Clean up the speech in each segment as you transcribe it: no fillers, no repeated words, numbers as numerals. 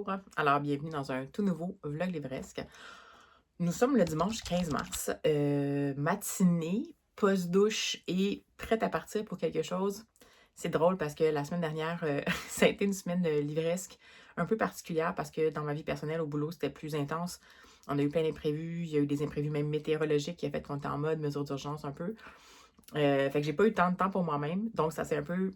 Bonjour, alors bienvenue dans un tout nouveau vlog livresque. Nous sommes le dimanche 15 mars, matinée, pause-douche et prête à partir pour quelque chose. C'est drôle parce que la semaine dernière, ça a été une semaine livresque un peu particulière parce que dans ma vie personnelle, au boulot, c'était plus intense. On a eu plein d'imprévus, il y a eu des imprévus même météorologiques qui a fait qu'on était en mode mesure d'urgence un peu. Fait que j'ai pas eu tant de temps pour moi-même, donc ça s'est un peu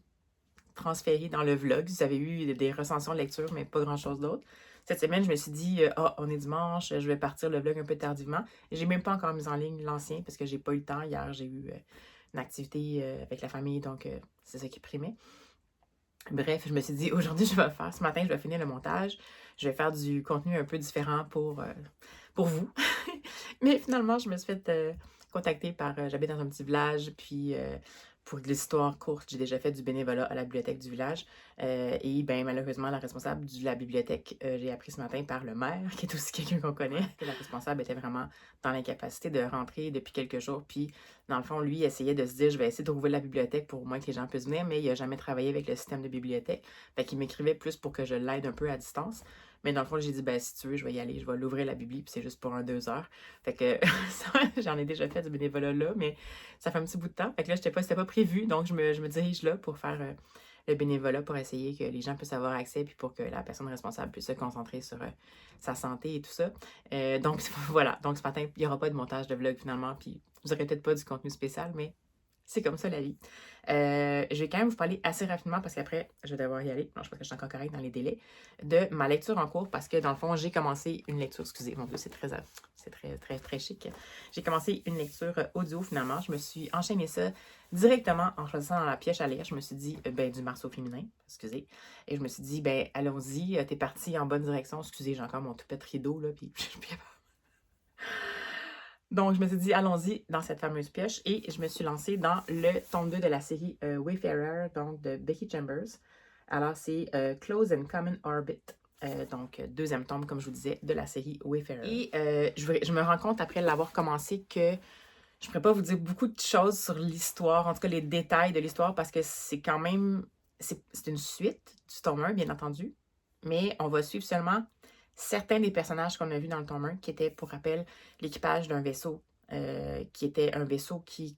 transféré dans le vlog. Vous avez eu des recensions de lecture, mais pas grand-chose d'autre. Cette semaine, je me suis dit, on est dimanche, je vais partir le vlog un peu tardivement. J'ai même pas encore mis en ligne l'ancien parce que j'ai pas eu le temps. Hier, j'ai eu une activité avec la famille, donc c'est ça qui primait. Bref, je me suis dit, aujourd'hui, ce matin, je vais finir le montage. Je vais faire du contenu un peu différent pour vous. Mais finalement, je me suis fait contacter par, j'habite dans un petit village, puis pour de l'histoire courte, j'ai déjà fait du bénévolat à la bibliothèque du village. Et ben malheureusement, la responsable de la bibliothèque, j'ai appris ce matin par le maire, qui est aussi quelqu'un qu'on connaît, que la responsable était vraiment dans l'incapacité de rentrer depuis quelques jours. Puis, dans le fond, lui, essayait de se dire, je vais essayer de rouvrir la bibliothèque pour au moins que les gens puissent venir, mais il n'a jamais travaillé avec le système de bibliothèque. Fait qu'il m'écrivait plus pour que je l'aide un peu à distance. Mais dans le fond, j'ai dit, ben si tu veux, je vais y aller, je vais l'ouvrir la bibli, puis c'est juste pour 2 heures. Fait que j'en ai déjà fait du bénévolat là, mais ça fait un petit bout de temps. Fait que là, c'était pas prévu, donc je me dirige là pour faire le bénévolat pour essayer que les gens puissent avoir accès, puis pour que la personne responsable puisse se concentrer sur sa santé et tout ça. Donc voilà, donc ce matin, il n'y aura pas de montage de vlog finalement, puis vous n'aurez peut-être pas du contenu spécial, mais c'est comme ça la vie. Je vais quand même vous parler assez rapidement parce qu'après, je vais devoir y aller. Non, je pense que je suis encore correcte dans les délais. De ma lecture en cours parce que dans le fond, j'ai commencé une lecture. Excusez, mon Dieu, c'est très chic. J'ai commencé une lecture audio finalement. Je me suis enchaîné ça directement en choisissant dans la pièce à lire. Je me suis dit, ben, du Marceau féminin, excusez. Et je me suis dit, ben, allons-y, t'es parti en bonne direction. Excusez, j'ai encore mon tout petit rideau, là, puis donc, je me suis dit, allons-y dans cette fameuse pioche et je me suis lancée dans le tome 2 de la série Wayfarer, donc de Becky Chambers. Alors, c'est Close and Common Orbit. Donc, deuxième tome, comme je vous disais, de la série Wayfarer. Et je me rends compte, après l'avoir commencé, que je ne pourrais pas vous dire beaucoup de choses sur l'histoire, en tout cas les détails de l'histoire, parce que c'est quand même... C'est une suite du tome 1, bien entendu, mais on va suivre seulement certains des personnages qu'on a vus dans le tome 1, qui étaient, pour rappel, l'équipage d'un vaisseau, qui était un vaisseau qui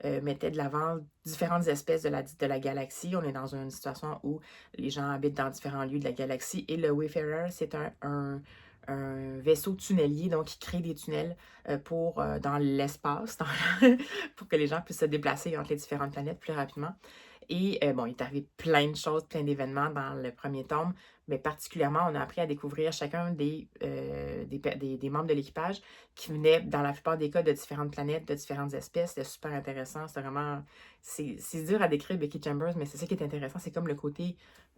mettait de l'avant différentes espèces de la galaxie. On est dans une situation où les gens habitent dans différents lieux de la galaxie et le Wayfarer, c'est un vaisseau tunnelier, donc qui crée des tunnels dans l'espace, pour que les gens puissent se déplacer entre les différentes planètes plus rapidement. Et bon, il est arrivé plein de choses, plein d'événements dans le premier tome, mais particulièrement, on a appris à découvrir chacun des membres de l'équipage qui venaient, dans la plupart des cas, de différentes planètes, de différentes espèces. C'était super intéressant. C'était vraiment... C'est dur à décrire, Becky Chambers, mais c'est ça qui est intéressant. C'est comme le côté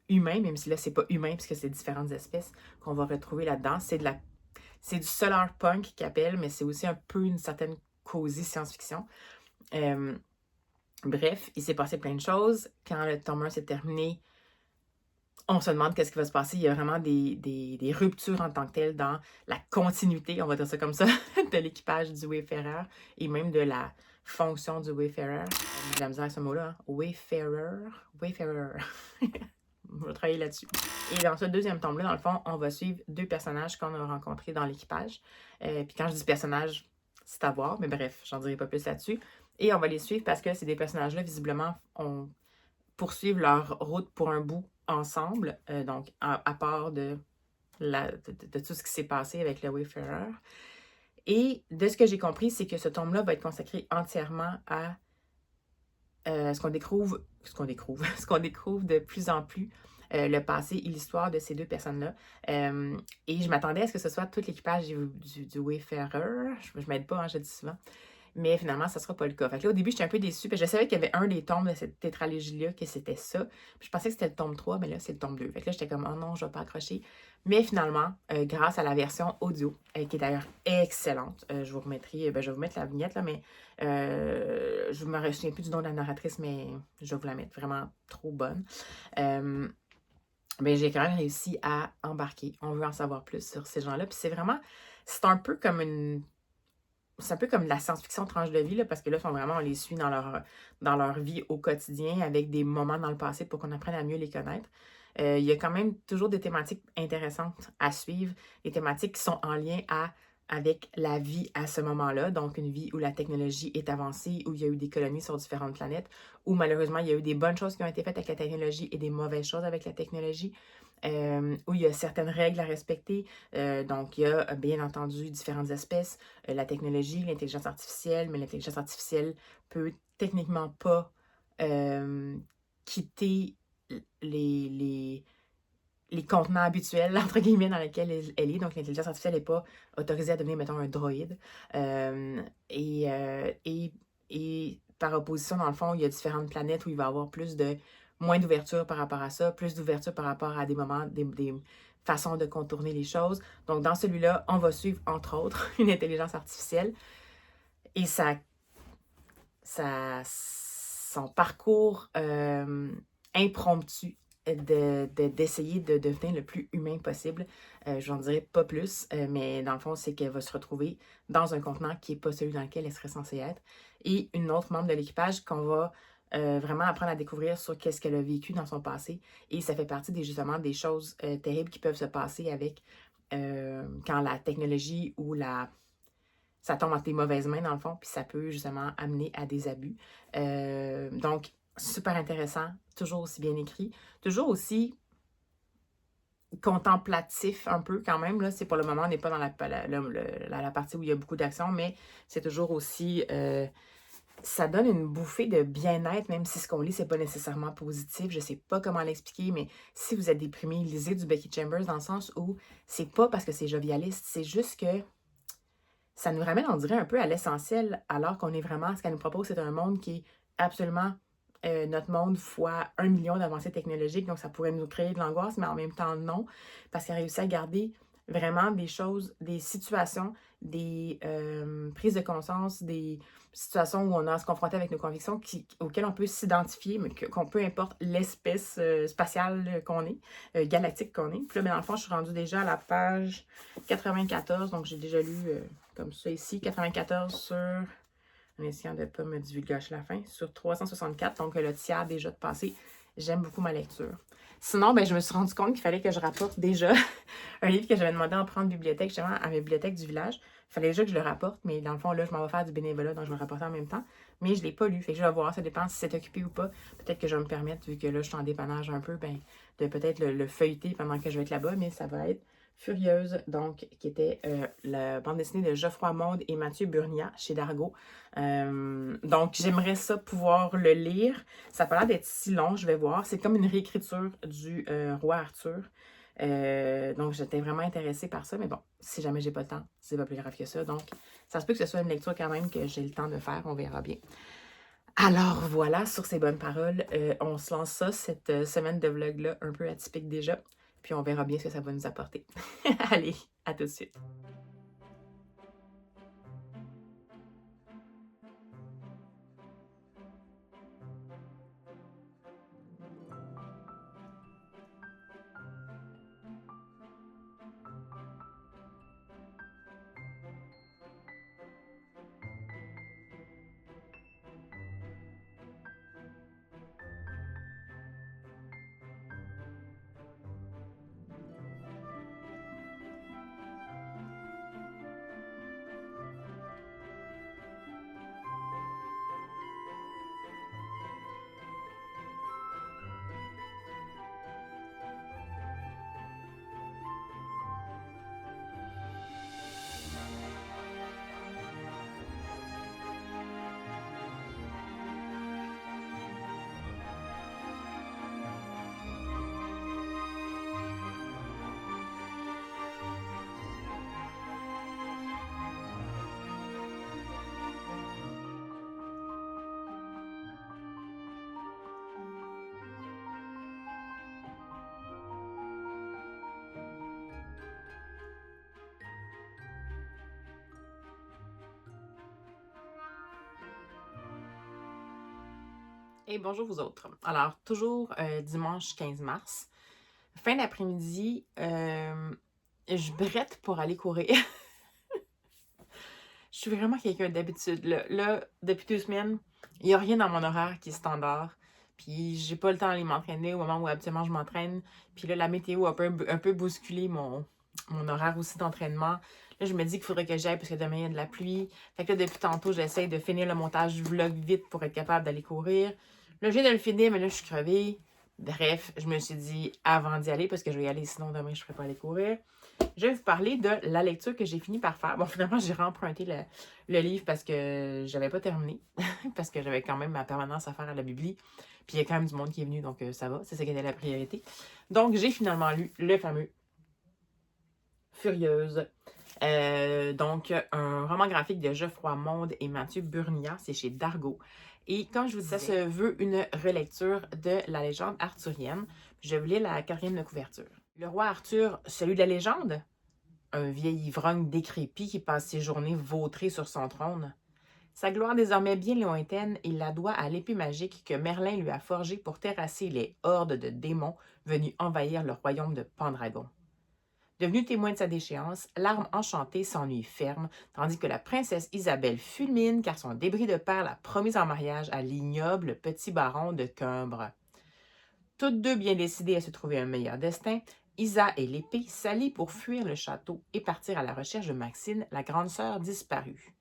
humain, même si là, c'est pas humain, puisque c'est différentes espèces qu'on va retrouver là-dedans. C'est du solar punk qu'ils appellent, mais c'est aussi un peu une certaine cosy science-fiction. Bref, il s'est passé plein de choses. Quand le tome 1 s'est terminé, on se demande qu'est-ce qui va se passer. Il y a vraiment des ruptures en tant que telles dans la continuité, on va dire ça comme ça, de l'équipage du Wayfarer et même de la fonction du Wayfarer. J'ai de la misère avec ce mot-là, hein? Wayfarer. On va travailler là-dessus. Et dans ce deuxième tome-là, dans le fond, on va suivre 2 personnages qu'on a rencontrés dans l'équipage. Puis quand je dis personnages, c'est à voir, mais bref, j'en dirai pas plus là-dessus. Et on va les suivre parce que ces 2 personnages-là, visiblement, poursuivent leur route pour un bout ensemble, donc à part de tout ce qui s'est passé avec le Wayfarer. Et de ce que j'ai compris, c'est que ce tome-là va être consacré entièrement à ce qu'on découvre de plus en plus, le passé et l'histoire de ces 2 personnes-là. Et je m'attendais à ce que ce soit tout l'équipage du Wayfarer. Je m'aide pas, hein, je dis souvent. Mais finalement, ça ne sera pas le cas. Fait que là, au début, j'étais un peu déçue. Parce que je savais qu'il y avait un des tomes de cette tétralogie-là, que c'était ça. Puis je pensais que c'était le tome 3, mais là, c'est le tome 2. Fait que là, j'étais comme, oh non, je ne vais pas accrocher. Mais finalement, grâce à la version audio, qui est d'ailleurs excellente, je vous remettrai, je vais vous mettre la vignette, là, mais je ne me souviens plus du nom de la narratrice, mais je vais vous la mettre. Vraiment trop bonne. Ben, j'ai quand même réussi à embarquer. On veut en savoir plus sur ces gens-là. Puis c'est un peu comme de la science-fiction tranche de vie, là, parce que là, on les suit dans leur vie au quotidien, avec des moments dans le passé pour qu'on apprenne à mieux les connaître. Il y a quand même toujours des thématiques intéressantes à suivre, des thématiques qui sont en lien avec la vie à ce moment-là, donc une vie où la technologie est avancée, où il y a eu des colonies sur différentes planètes, où malheureusement il y a eu des bonnes choses qui ont été faites avec la technologie et des mauvaises choses avec la technologie, où il y a certaines règles à respecter. Donc il y a bien entendu différentes espèces, la technologie, l'intelligence artificielle, mais l'intelligence artificielle peut techniquement pas quitter les, les contenants habituels, entre guillemets, dans lesquels elle est. Donc, l'intelligence artificielle n'est pas autorisée à devenir, mettons, un droïde. Euh, et, euh, et, et par opposition, dans le fond, il y a différentes planètes où il va y avoir moins d'ouverture par rapport à ça, plus d'ouverture par rapport à des moments, des façons de contourner les choses. Donc, dans celui-là, on va suivre, entre autres, une intelligence artificielle et son parcours impromptu d'essayer de devenir le plus humain possible. Je n'en dirai pas plus, mais dans le fond, c'est qu'elle va se retrouver dans un contenant qui n'est pas celui dans lequel elle serait censée être. Et une autre membre de l'équipage qu'on va vraiment apprendre à découvrir sur qu'est-ce qu'elle a vécu dans son passé. Et ça fait partie justement des choses terribles qui peuvent se passer avec quand la technologie ou ça tombe entre tes mauvaises mains, dans le fond, puis ça peut justement amener à des abus. Donc, super intéressant, toujours aussi bien écrit, toujours aussi contemplatif un peu quand même. Là, c'est pour le moment, on n'est pas dans la partie où il y a beaucoup d'action, mais c'est toujours aussi... ça donne une bouffée de bien-être, même si ce qu'on lit, c'est pas nécessairement positif. Je sais pas comment l'expliquer, mais si vous êtes déprimé, lisez du Becky Chambers dans le sens où c'est pas parce que c'est jovialiste, c'est juste que ça nous ramène, on dirait, un peu à l'essentiel, alors qu'on est vraiment, ce qu'elle nous propose, c'est un monde qui est absolument notre monde fois 1 million d'avancées technologiques, donc ça pourrait nous créer de l'angoisse, mais en même temps non, parce qu'elle réussit à garder vraiment des choses, des situations, des prises de conscience, des situations où on a à se confronter avec nos convictions auxquelles on peut s'identifier, mais qu'on peu importe l'espèce spatiale qu'on est, galactique qu'on est. Puis là, ben, dans le fond, je suis rendue déjà à la page 94, donc j'ai déjà lu comme ça ici, 94 sur, en essayant de ne pas me divulgacher la fin, sur 364, donc le tiers déjà de passé. J'aime beaucoup ma lecture. Sinon, ben, je me suis rendu compte qu'il fallait que je rapporte déjà un livre que j'avais demandé à prendre bibliothèque, justement, à ma bibliothèque du village. Il fallait déjà que je le rapporte, mais dans le fond, là, je m'en vais faire du bénévolat, donc je vais le rapporter en même temps. Mais je ne l'ai pas lu, fait que je vais voir, ça dépend si c'est occupé ou pas. Peut-être que je vais me permettre, vu que là, je suis en dépannage un peu, ben, de peut-être le feuilleter pendant que je vais être là-bas, mais ça va être Furieuse, donc, qui était la bande dessinée de Geoffroy Monde et Mathieu Burnia chez Dargaud. Donc, j'aimerais ça pouvoir le lire. Ça n'a pas l'air d'être si long, je vais voir. C'est comme une réécriture du Roi Arthur. Donc, j'étais vraiment intéressée par ça, mais bon, si jamais j'ai pas le temps, c'est pas plus grave que ça. Donc, ça se peut que ce soit une lecture quand même que j'ai le temps de faire, on verra bien. Alors voilà, sur ces bonnes paroles, on se lance ça, cette semaine de vlog-là, un peu atypique déjà. Puis on verra bien ce que ça va nous apporter. Allez, à tout de suite. Et bonjour vous autres. Alors, toujours dimanche 15 mars, fin d'après-midi, je brette pour aller courir. Je suis vraiment quelqu'un d'habitude. Là, depuis 2 semaines, il n'y a rien dans mon horaire qui est standard. Puis j'ai pas le temps d'aller m'entraîner au moment où habituellement je m'entraîne. Puis là, la météo a un peu bousculé mon horaire aussi d'entraînement. Là, je me dis qu'il faudrait que j'aille parce que demain, il y a de la pluie. Fait que là, depuis tantôt, j'essaie de finir le montage du vlog vite pour être capable d'aller courir. Là, je viens de le finir, mais là, je suis crevée. Bref, je me suis dit avant d'y aller, parce que je vais y aller, sinon demain, je ne ferai pas aller courir. Je vais vous parler de la lecture que j'ai fini par faire. Bon, finalement, j'ai remprunté le livre parce que j'avais pas terminé. Parce que j'avais quand même ma permanence à faire à la bibli. Puis il y a quand même du monde qui est venu, donc ça va. C'est ça qui était la priorité. Donc, j'ai finalement lu le fameux Furieuse. Donc, un roman graphique de Geoffroy Monde et Mathieu Burnia. C'est chez Dargaud. Et comme je vous disais, ça se veut une relecture de la légende arthurienne. Je vais vous lire la quatrième de couverture. Le roi Arthur, celui de la légende? Un vieil ivrogne décrépit qui passe ses journées vautré sur son trône. Sa gloire désormais bien lointaine, il la doit à l'épée magique que Merlin lui a forgée pour terrasser les hordes de démons venus envahir le royaume de Pendragon. Devenu témoin de sa déchéance, l'arme enchantée s'ennuie ferme, tandis que la princesse Isabelle fulmine car son débris de père l'a promise en mariage à l'ignoble petit baron de Cumbre. Toutes deux bien décidées à se trouver un meilleur destin, Isa et l'épée s'allient pour fuir le château et partir à la recherche de Maxine, la grande sœur disparue.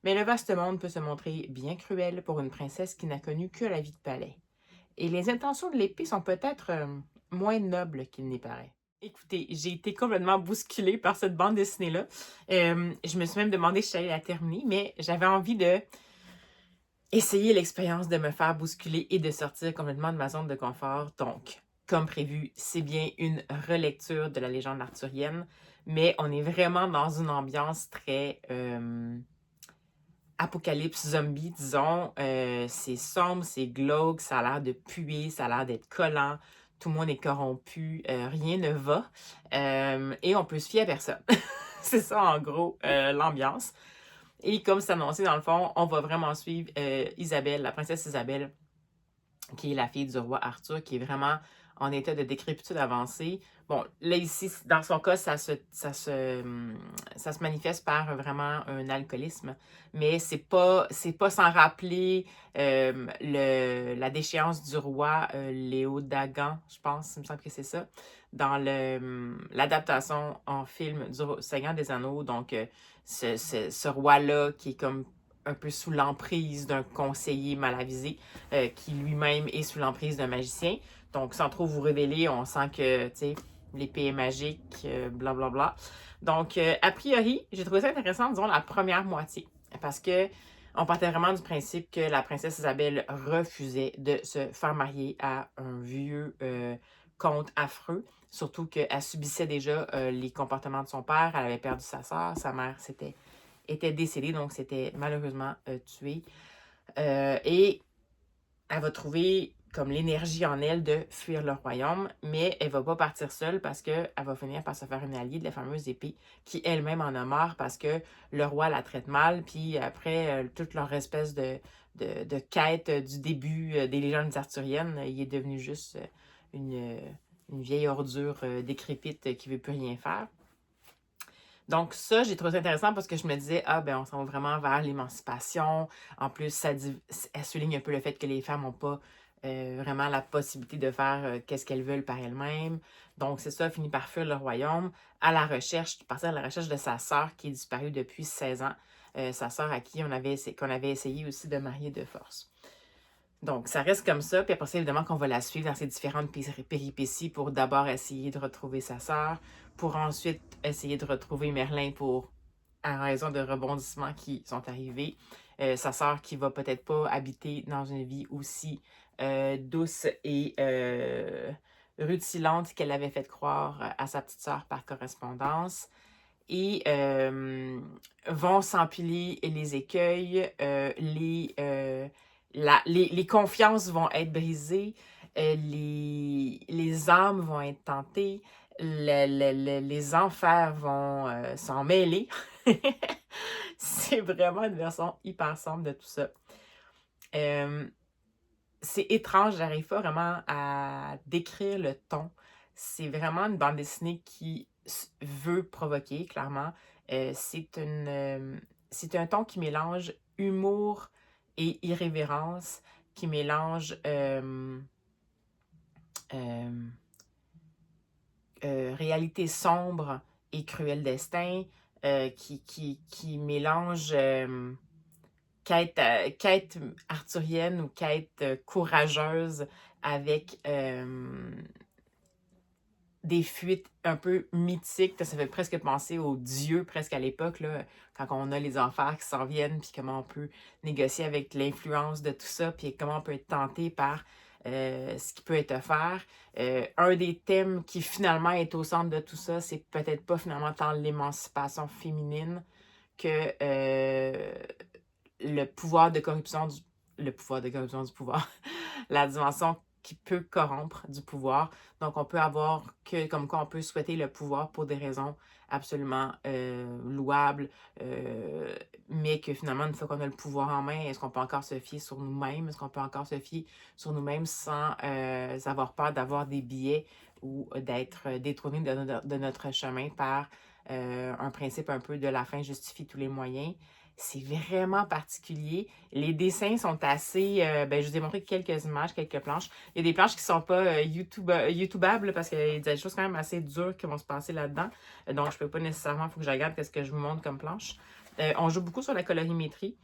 Mais le vaste monde peut se montrer bien cruel pour une princesse qui n'a connu que la vie de palais. Et les intentions de l'épée sont peut-être moins nobles qu'il n'y paraît. Écoutez, j'ai été complètement bousculée par cette bande dessinée-là. Je me suis même demandé si j'allais la terminer, mais j'avais envie de essayer l'expérience de me faire bousculer et de sortir complètement de ma zone de confort. Donc, comme prévu, c'est bien une relecture de la légende arthurienne, mais on est vraiment dans une ambiance très apocalypse zombie, disons. C'est sombre, c'est glauque, ça a l'air de puer, ça a l'air d'être collant. Tout le monde est corrompu, rien ne va. Et on peut se fier à personne. C'est ça, en gros, l'ambiance. Et comme c'est annoncé, dans le fond, on va vraiment suivre Isabelle, la princesse Isabelle, qui est la fille du roi Arthur, qui est vraiment en état de décrépitude avancée. Bon, là, ici, dans son cas, ça se manifeste par vraiment un alcoolisme, mais c'est pas sans rappeler la déchéance du roi Léodagan, je pense, il me semble que c'est ça, dans l'adaptation en film du Seigneur des Anneaux. Donc, ce roi-là qui est comme un peu sous l'emprise d'un conseiller mal avisé, qui lui-même est sous l'emprise d'un magicien. Donc, sans trop vous révéler, on sent que, tu sais, l'épée est magique, blablabla. Donc, a priori, j'ai trouvé ça intéressant, disons, la première moitié. Parce que on partait vraiment du principe que la princesse Isabelle refusait de se faire marier à un vieux comte affreux. Surtout qu'elle subissait déjà les comportements de son père. Elle avait perdu sa sœur. Sa mère était décédée, donc c'était malheureusement tuée. Et elle va trouver comme l'énergie en elle de fuir le royaume, mais elle va pas partir seule parce qu'elle va finir par se faire une alliée de la fameuse épée qui elle-même en a marre parce que le roi la traite mal, puis après toute leur espèce de quête du début des légendes arthuriennes, il est devenu juste une vieille ordure décrépite qui veut plus rien faire. Donc ça, j'ai trouvé ça intéressant parce que je me disais, ah ben on s'en va vraiment vers l'émancipation. En plus, elle souligne un peu le fait que les femmes n'ont pas vraiment la possibilité de faire qu'est-ce qu'elles veulent par elles-mêmes. Donc c'est ça, finit par fuir le royaume partir à la recherche de sa sœur qui est disparue depuis 16 ans. Sa sœur à qui qu'on avait essayé aussi de marier de force. Donc, ça reste comme ça. Puis après ça, évidemment, qu'on va la suivre dans ses différentes péripéties pour d'abord essayer de retrouver sa sœur, pour ensuite essayer de retrouver Merlin en raison de rebondissements qui sont arrivés. Sa sœur qui va peut-être pas habiter dans une vie aussi douce et rutilante qu'elle avait fait croire à sa petite sœur par correspondance. Et vont s'empiler les écueils, les confiances vont être brisées, les âmes vont être tentées, les enfers vont s'en mêler. C'est vraiment une version hyper sombre de tout ça. C'est étrange, j'arrive pas vraiment à décrire le ton. C'est vraiment une bande dessinée qui veut provoquer, clairement. C'est un ton qui mélange humour et irrévérence. qui mélange réalité sombre et cruel destin, qui mélange quête arthurienne ou quête courageuse avec des fuites un peu mythiques. Ça fait presque penser aux dieux, presque à l'époque, là, quand on a les enfers qui s'en viennent, puis comment on peut négocier avec l'influence de tout ça, puis comment on peut être tenté par ce qui peut être offert. Un des thèmes qui finalement est au centre de tout ça, c'est peut-être pas finalement tant l'émancipation féminine que le pouvoir de corruption du pouvoir, la dimension qui peut corrompre du pouvoir. Donc, on peut avoir que, comme quoi on peut souhaiter le pouvoir pour des raisons absolument louables, mais que finalement, une fois qu'on a le pouvoir en main, est-ce qu'on peut encore se fier sur nous-mêmes? Est-ce qu'on peut encore se fier sur nous-mêmes sans avoir peur d'avoir des biais ou d'être détourné de notre chemin par un principe un peu de la fin justifie tous les moyens? C'est vraiment particulier. Les dessins sont assez... je vous ai montré quelques images, quelques planches. Il y a des planches qui ne sont pas YouTubables parce qu'il y a des choses quand même assez dures qui vont se passer là-dedans. Donc, je ne peux pas nécessairement... Il faut que je regarde ce que je vous montre comme planche. On joue beaucoup sur la colorimétrie.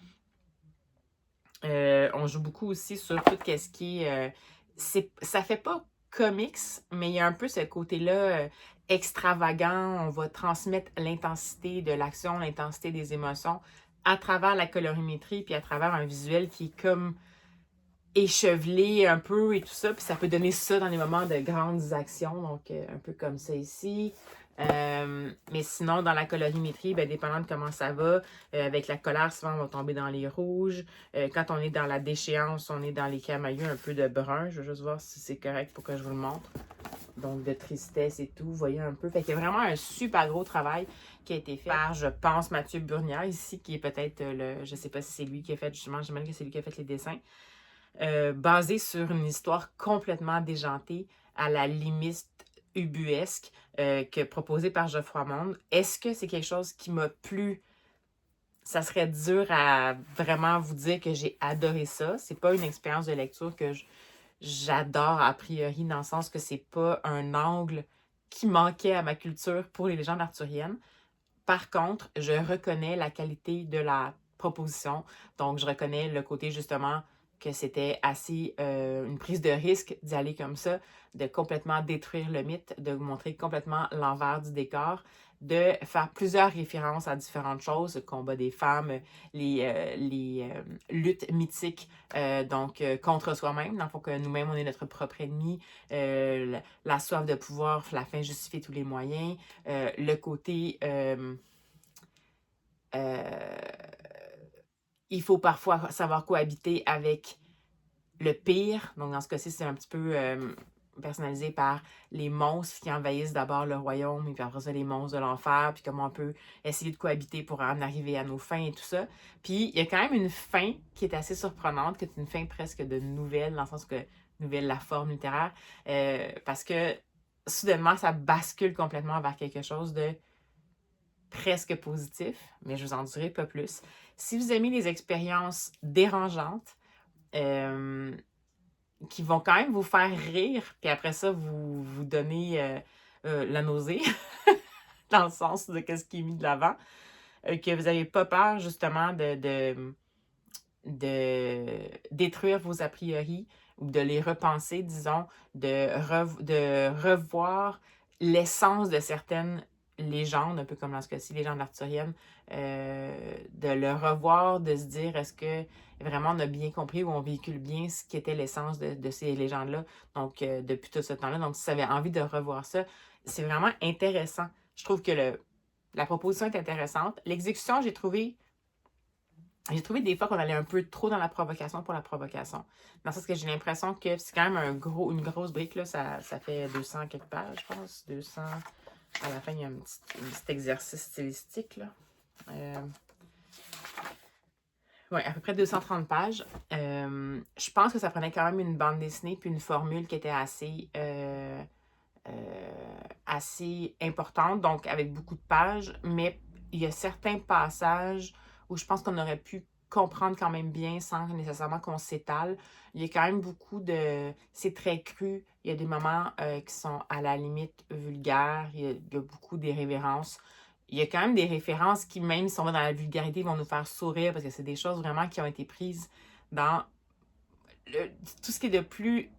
On joue beaucoup aussi sur tout ce qui est... ça fait pas comics, mais il y a un peu ce côté-là extravagant. On va transmettre l'intensité de l'action, l'intensité des émotions à travers la colorimétrie, puis à travers un visuel qui est comme échevelé un peu et tout ça. Puis ça peut donner ça dans les moments de grandes actions, donc un peu comme ça ici. Mais sinon, dans la colorimétrie, dépendant de comment ça va, avec la colère, souvent, on va tomber dans les rouges. Quand on est dans la déchéance, on est dans les camailleux un peu de brun. Je veux juste voir si c'est correct pour que je vous le montre. Donc, de tristesse et tout, vous voyez un peu. Fait qu'il y a vraiment un super gros travail qui a été fait par, je pense, Mathieu Burnière ici, qui est peut-être je sais pas si c'est lui qui a fait, justement, j'imagine que c'est lui qui a fait les dessins. Basé sur une histoire complètement déjantée, à la limite ubuesque, que proposée par Geoffroy Monde. Est-ce que c'est quelque chose qui m'a plu? Ça serait dur à vraiment vous dire que j'ai adoré ça. C'est pas une expérience de lecture que j'adore a priori, dans le sens que c'est pas un angle qui manquait à ma culture pour les légendes arthuriennes. Par contre, je reconnais la qualité de la proposition. Donc, je reconnais le côté justement que c'était assez une prise de risque d'y aller comme ça, de complètement détruire le mythe, de montrer complètement l'envers du décor, de faire plusieurs références à différentes choses, le combat des femmes, les luttes mythiques, contre soi-même, dans le fond que nous-mêmes, on est notre propre ennemi, la soif de pouvoir, la fin justifie tous les moyens, le côté... il faut parfois savoir cohabiter avec le pire. Donc, dans ce cas-ci, c'est un petit peu personnalisé par les monstres qui envahissent d'abord le royaume, et puis après ça, les monstres de l'enfer, puis comment on peut essayer de cohabiter pour en arriver à nos fins et tout ça. Puis, il y a quand même une fin qui est assez surprenante, qui est une fin presque de nouvelle, dans le sens que nouvelle, la forme littéraire, parce que soudainement, ça bascule complètement vers quelque chose de presque positif, mais je vous en dirai pas plus. Si vous aimez les expériences dérangeantes, qui vont quand même vous faire rire, puis après ça, vous donner la nausée, dans le sens de ce qui est mis de l'avant, que vous n'avez pas peur justement de détruire vos a priori ou de les repenser, disons, de revoir l'essence de certaines légendes, un peu comme dans ce cas-ci, légendes arthuriennes, de le revoir, de se dire est-ce que vraiment on a bien compris ou on véhicule bien ce qui était l'essence de ces légendes-là, donc depuis tout ce temps-là. Donc, si vous avez envie de revoir ça, c'est vraiment intéressant. Je trouve que la proposition est intéressante. L'exécution, j'ai trouvé des fois qu'on allait un peu trop dans la provocation pour la provocation. Dans le sens que j'ai l'impression que c'est quand même une grosse brique, là. Ça fait 200 quelques pages, je pense. 200. À la fin, il y a un petit exercice stylistique, là. Oui, à peu près 230 pages. Je pense que ça prenait quand même une bande dessinée puis une formule qui était assez importante, donc avec beaucoup de pages, mais il y a certains passages où je pense qu'on aurait pu comprendre quand même bien sans nécessairement qu'on s'étale. Il y a quand même beaucoup de... C'est très cru. Il y a des moments qui sont à la limite vulgaires. Il y a beaucoup d'irrévérences. Il y a quand même des références qui, même si on va dans la vulgarité, vont nous faire sourire parce que c'est des choses vraiment qui ont été prises dans tout ce qui est de plus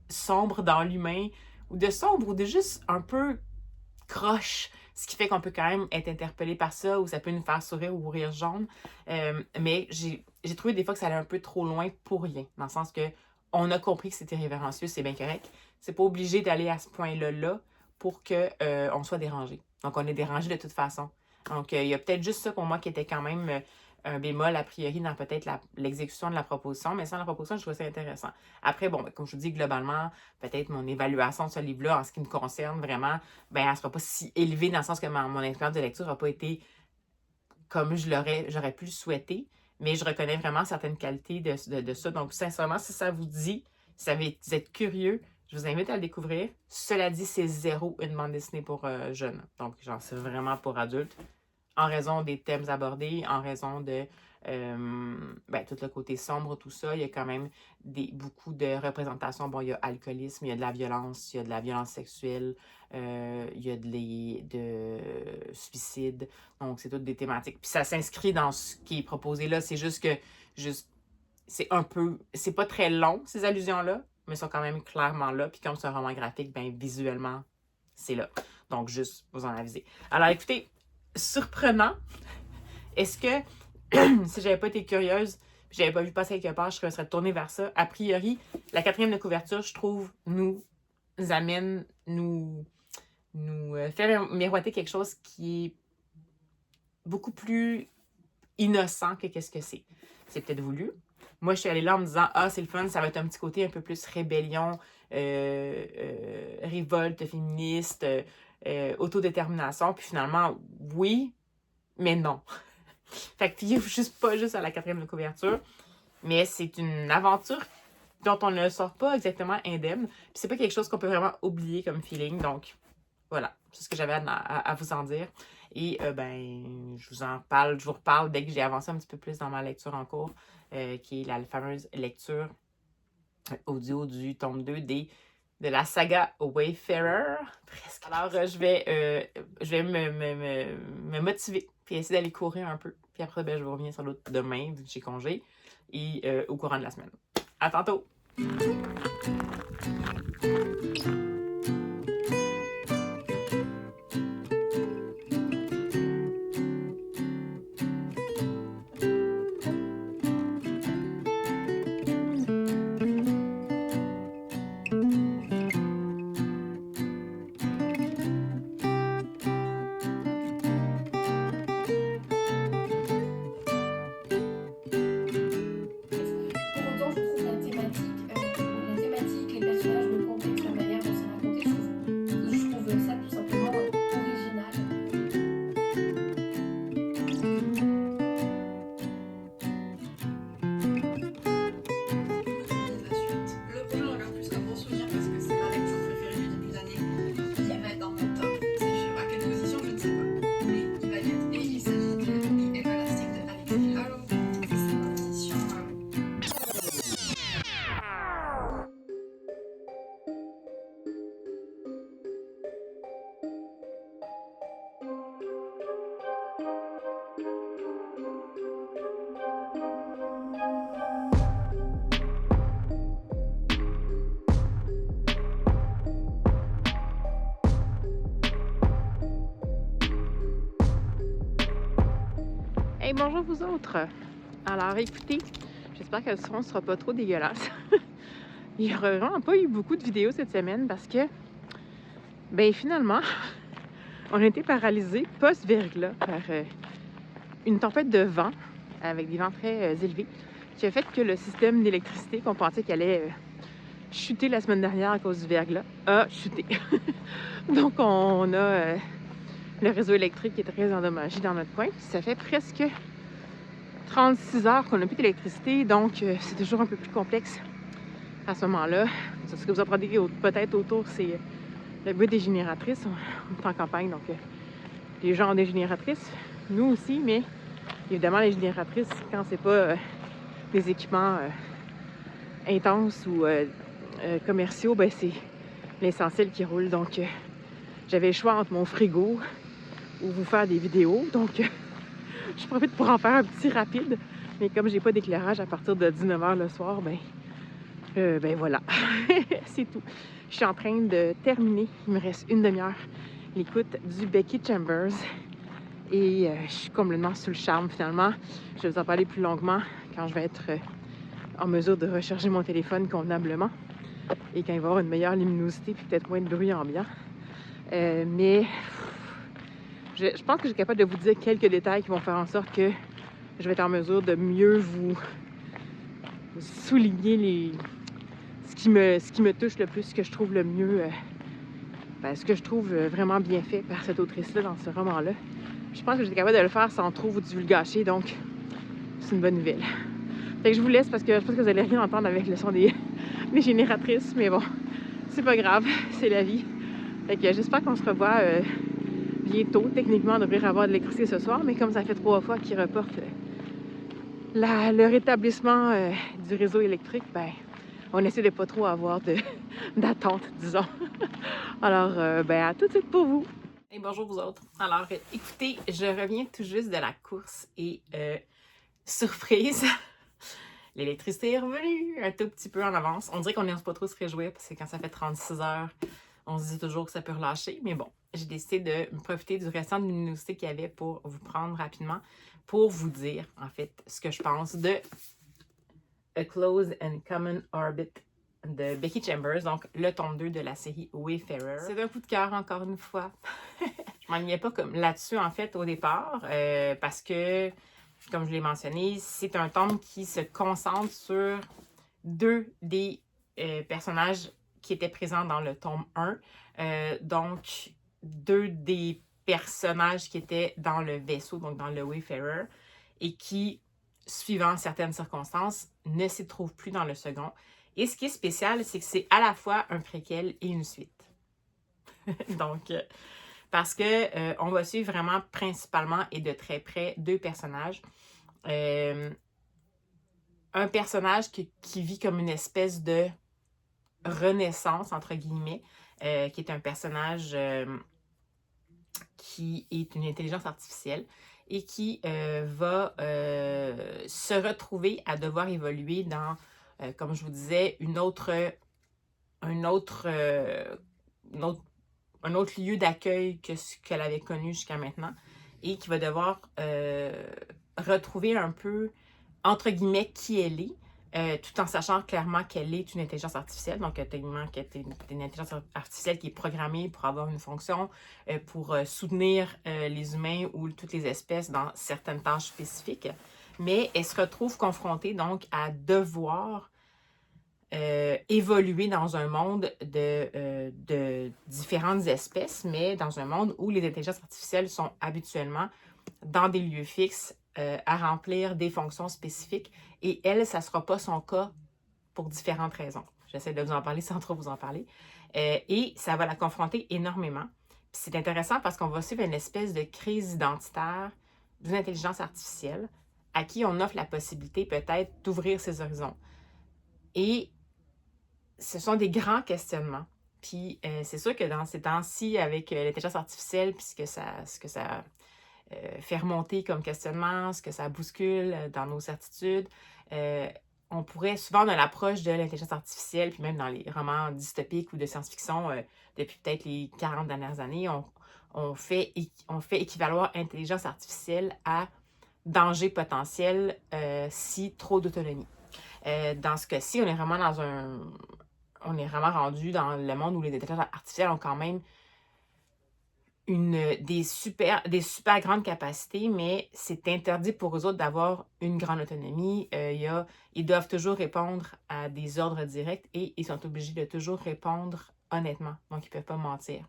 sombre dans l'humain, ou de sombre, ou de juste un peu croche, ce qui fait qu'on peut quand même être interpellé par ça, ou ça peut nous faire sourire ou rire jaune. Mais j'ai trouvé des fois que ça allait un peu trop loin pour rien, dans le sens que on a compris que c'était révérencieux, c'est bien correct. C'est pas obligé d'aller à ce point-là pour que on soit dérangé. Donc, on est dérangé de toute façon. Donc, il y a peut-être juste ça pour moi qui était quand même un bémol a priori dans peut-être l'exécution de la proposition, mais sans la proposition, je trouve ça intéressant. Après, bon, comme je vous dis, globalement, peut-être mon évaluation de ce livre-là, en ce qui me concerne vraiment, ben, elle ne sera pas si élevée dans le sens que mon expérience de lecture n'a pas été comme j'aurais pu le souhaiter, mais je reconnais vraiment certaines qualités de ça. Donc, sincèrement, si ça vous dit, si vous êtes curieux, je vous invite à le découvrir. Cela dit, c'est zéro une bande dessinée pour jeunes. Donc, genre, c'est vraiment pour adultes. En raison des thèmes abordés, en raison de tout le côté sombre, tout ça, il y a quand même beaucoup de représentations. Bon, il y a alcoolisme, il y a de la violence sexuelle, il y a de suicide. Donc, c'est toutes des thématiques. Puis ça s'inscrit dans ce qui est proposé là. C'est juste que, c'est pas très long, ces allusions-là, mais sont quand même clairement là. Puis comme c'est un roman graphique, ben visuellement, c'est là. Donc, juste vous en aviser. Alors, écoutez, surprenant. Est-ce que si j'avais pas été curieuse, puis j'avais pas vu passer quelque part, je serais tournée vers ça. A priori, la 4e de couverture, je trouve, nous amène, nous fait miroiter quelque chose qui est beaucoup plus innocent que qu'est-ce que c'est. C'est peut-être voulu. Moi, je suis allée là en me disant, ah, c'est le fun, ça va être un petit côté un peu plus rébellion, révolte féministe, autodétermination. Puis finalement, oui, mais non. Fait que fiez-vous pas juste à la 4e de couverture, mais c'est une aventure dont on ne sort pas exactement indemne. Puis c'est pas quelque chose qu'on peut vraiment oublier comme feeling. Donc, voilà. C'est ce que j'avais à vous en dire. Et je vous reparle dès que j'ai avancé un petit peu plus dans ma lecture en cours, qui est la fameuse lecture audio du tome 2 de la saga Wayfarer. Presque. Alors, je vais me motiver, puis essayer d'aller courir un peu. Puis après, je vous reviens sur l'autre demain, vu que j'ai congé, et au courant de la semaine. À tantôt! Hey, bonjour vous autres! Alors écoutez, j'espère que le son ne sera pas trop dégueulasse. Il n'y aura vraiment pas eu beaucoup de vidéos cette semaine parce que, finalement, on a été paralysés post-verglas par une tempête de vent avec des vents très élevés qui a fait que le système d'électricité qu'on pensait qu'il allait chuter la semaine dernière à cause du verglas a chuté. Donc on a le réseau électrique qui est très endommagé dans notre coin. Ça fait presque 36 heures qu'on n'a plus d'électricité, donc c'est toujours un peu plus complexe à ce moment-là. Ce que vous entendez peut-être autour, c'est le bruit des génératrices. On est en campagne, donc les gens ont des génératrices, nous aussi, mais Évidemment, les génératrices, quand c'est pas des équipements intenses ou commerciaux, ben c'est l'essentiel qui roule. Donc, j'avais le choix entre mon frigo ou vous faire des vidéos. Donc, je profite pour en faire un petit rapide. Mais comme j'ai pas d'éclairage à partir de 19h le soir, ben voilà, c'est tout. Je suis en train de terminer, il me reste une demi-heure, l'écoute du Becky Chambers. Et je suis complètement sous le charme finalement. Je vais vous en parler plus longuement quand je vais être en mesure de recharger mon téléphone convenablement et quand il va y avoir une meilleure luminosité puis peut-être moins de bruit ambiant. Mais je pense que je suis capable de vous dire quelques détails qui vont faire en sorte que je vais être en mesure de mieux vous souligner ce qui me touche le plus, ce que je trouve le mieux, ce que je trouve vraiment bien fait par cette autrice-là dans ce roman-là. Je pense que j'étais capable de le faire sans trop vous divulgacher, donc c'est une bonne nouvelle. Fait que je vous laisse parce que je pense que vous allez rien entendre avec le son des génératrices, mais bon, c'est pas grave, c'est la vie. Fait que j'espère qu'on se revoit bientôt. Techniquement, on devrait avoir de l'électricité ce soir, mais comme ça fait 3 fois qu'ils reportent le rétablissement du réseau électrique, ben on essaie de pas trop avoir d'attente, disons. Alors, à tout de suite pour vous. Et bonjour vous autres. Alors, écoutez, je reviens tout juste de la course et surprise, l'électricité est revenue un tout petit peu en avance. On dirait qu'on n'ose pas trop se réjouir parce que quand ça fait 36 heures, on se dit toujours que ça peut relâcher. Mais bon, j'ai décidé de profiter du restant de luminosité qu'il y avait pour vous prendre rapidement pour vous dire, en fait, ce que je pense de A Close and Common Orbit de Becky Chambers, donc le tome 2 de la série Wayfarer. C'est un coup de cœur, encore une fois. Je m'enlignais pas comme là-dessus, en fait, au départ, parce que, comme je l'ai mentionné, c'est un tome qui se concentre sur 2 des personnages qui étaient présents dans le tome 1. Donc, 2 des personnages qui étaient dans le vaisseau, donc dans le Wayfarer, et qui, suivant certaines circonstances, ne s'y trouvent plus dans le second. Et ce qui est spécial, c'est que c'est à la fois un préquel et une suite. Donc, parce que on va suivre vraiment principalement et de très près 2 personnages. Un personnage qui vit comme une espèce de renaissance, entre guillemets, qui est un personnage qui est une intelligence artificielle et qui va se retrouver à devoir évoluer dans, comme je vous disais, un autre lieu d'accueil que ce qu'elle avait connu jusqu'à maintenant et qui va devoir retrouver un peu, entre guillemets, qui elle est, tout en sachant clairement qu'elle est une intelligence artificielle, donc techniquement qu'elle est une intelligence artificielle qui est programmée pour avoir une fonction, pour soutenir les humains ou toutes les espèces dans certaines tâches spécifiques, mais elle se retrouve confrontée donc à devoir évoluer dans un monde de différentes espèces, mais dans un monde où les intelligences artificielles sont habituellement dans des lieux fixes à remplir des fonctions spécifiques. Et elle, ça ne sera pas son cas pour différentes raisons. J'essaie de vous en parler sans trop vous en parler. Et ça va la confronter énormément. Puis c'est intéressant parce qu'on va suivre une espèce de crise identitaire d'une intelligence artificielle à qui on offre la possibilité peut-être d'ouvrir ses horizons. Et ce sont des grands questionnements. Puis c'est sûr que dans ces temps-ci, avec l'intelligence artificielle, puis ce que ça fait remonter comme questionnement, ce que ça bouscule dans nos certitudes, on pourrait souvent dans l'approche de l'intelligence artificielle, puis même dans les romans dystopiques ou de science-fiction, depuis peut-être les 40 dernières années, on fait équivaloir intelligence artificielle à danger potentiel si trop d'autonomie. Dans ce cas-ci, on est vraiment rendu dans le monde où les intelligences artificielles ont quand même des super grandes capacités, mais c'est interdit pour eux autres d'avoir une grande autonomie. Ils doivent toujours répondre à des ordres directs et ils sont obligés de toujours répondre honnêtement. Donc, ils ne peuvent pas mentir.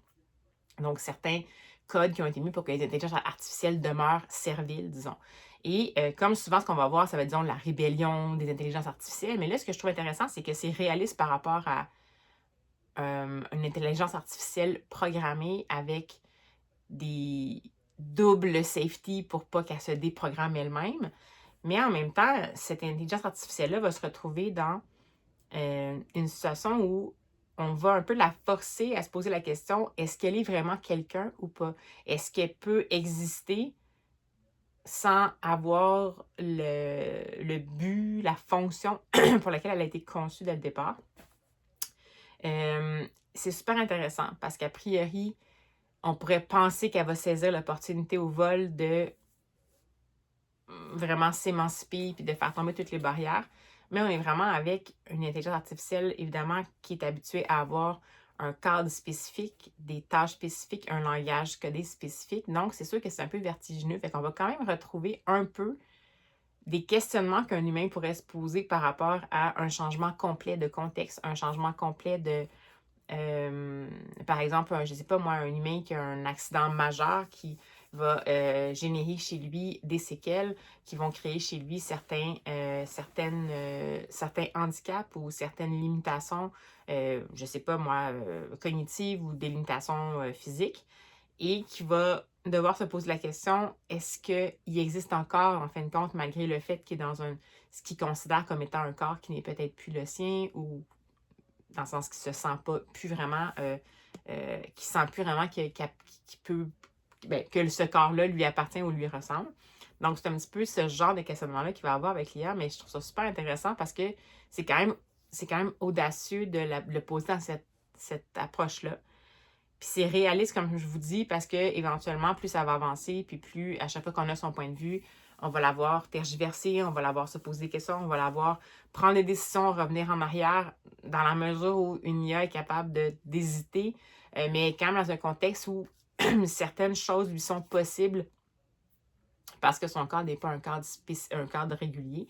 Donc, certains codes qui ont été mis pour que les intelligences artificielles demeurent serviles, disons. Et comme souvent, ce qu'on va voir, ça va être, disons, la rébellion des intelligences artificielles. Mais là, ce que je trouve intéressant, c'est que c'est réaliste par rapport à une intelligence artificielle programmée avec des double safety pour pas qu'elle se déprogramme elle-même. Mais en même temps, cette intelligence artificielle-là va se retrouver dans une situation où on va un peu la forcer à se poser la question, est-ce qu'elle est vraiment quelqu'un ou pas? Est-ce qu'elle peut exister sans avoir le but, la fonction pour laquelle elle a été conçue dès le départ? C'est super intéressant parce qu'a priori, on pourrait penser qu'elle va saisir l'opportunité au vol de vraiment s'émanciper puis de faire tomber toutes les barrières. Mais on est vraiment avec une intelligence artificielle, évidemment, qui est habituée à avoir un cadre spécifique, des tâches spécifiques, un langage codé spécifique. Donc, c'est sûr que c'est un peu vertigineux. Fait qu'on va quand même retrouver un peu des questionnements qu'un humain pourrait se poser par rapport à un changement complet de contexte, un changement complet de, par exemple, je ne sais pas moi, un humain qui a un accident majeur qui va générer chez lui des séquelles qui vont créer chez lui certains handicaps ou certaines limitations, je ne sais pas moi, cognitives ou des limitations physiques, et qui va devoir se poser la question, est-ce qu'il existe encore, en fin de compte, malgré le fait qu'il est dans ce qu'il considère comme étant un corps qui n'est peut-être plus le sien ou dans le sens qu'il ne se sent pas plus vraiment, qu'il sent plus vraiment qu'il peut, que ce corps-là lui appartient ou lui ressemble. Donc, c'est un petit peu ce genre de questionnement-là qu'il va avoir avec l'IA, mais je trouve ça super intéressant parce que c'est quand même audacieux de le poser dans cette approche-là. Puis c'est réaliste, comme je vous dis, parce que éventuellement, plus ça va avancer, puis plus à chaque fois qu'on a son point de vue, on va l'avoir tergiversé, on va l'avoir se poser des questions, on va l'avoir prendre des décisions, revenir en arrière, dans la mesure où une IA est capable d'hésiter, mais quand même dans un contexte où certaines choses lui sont possibles parce que son cadre n'est pas un cadre régulier.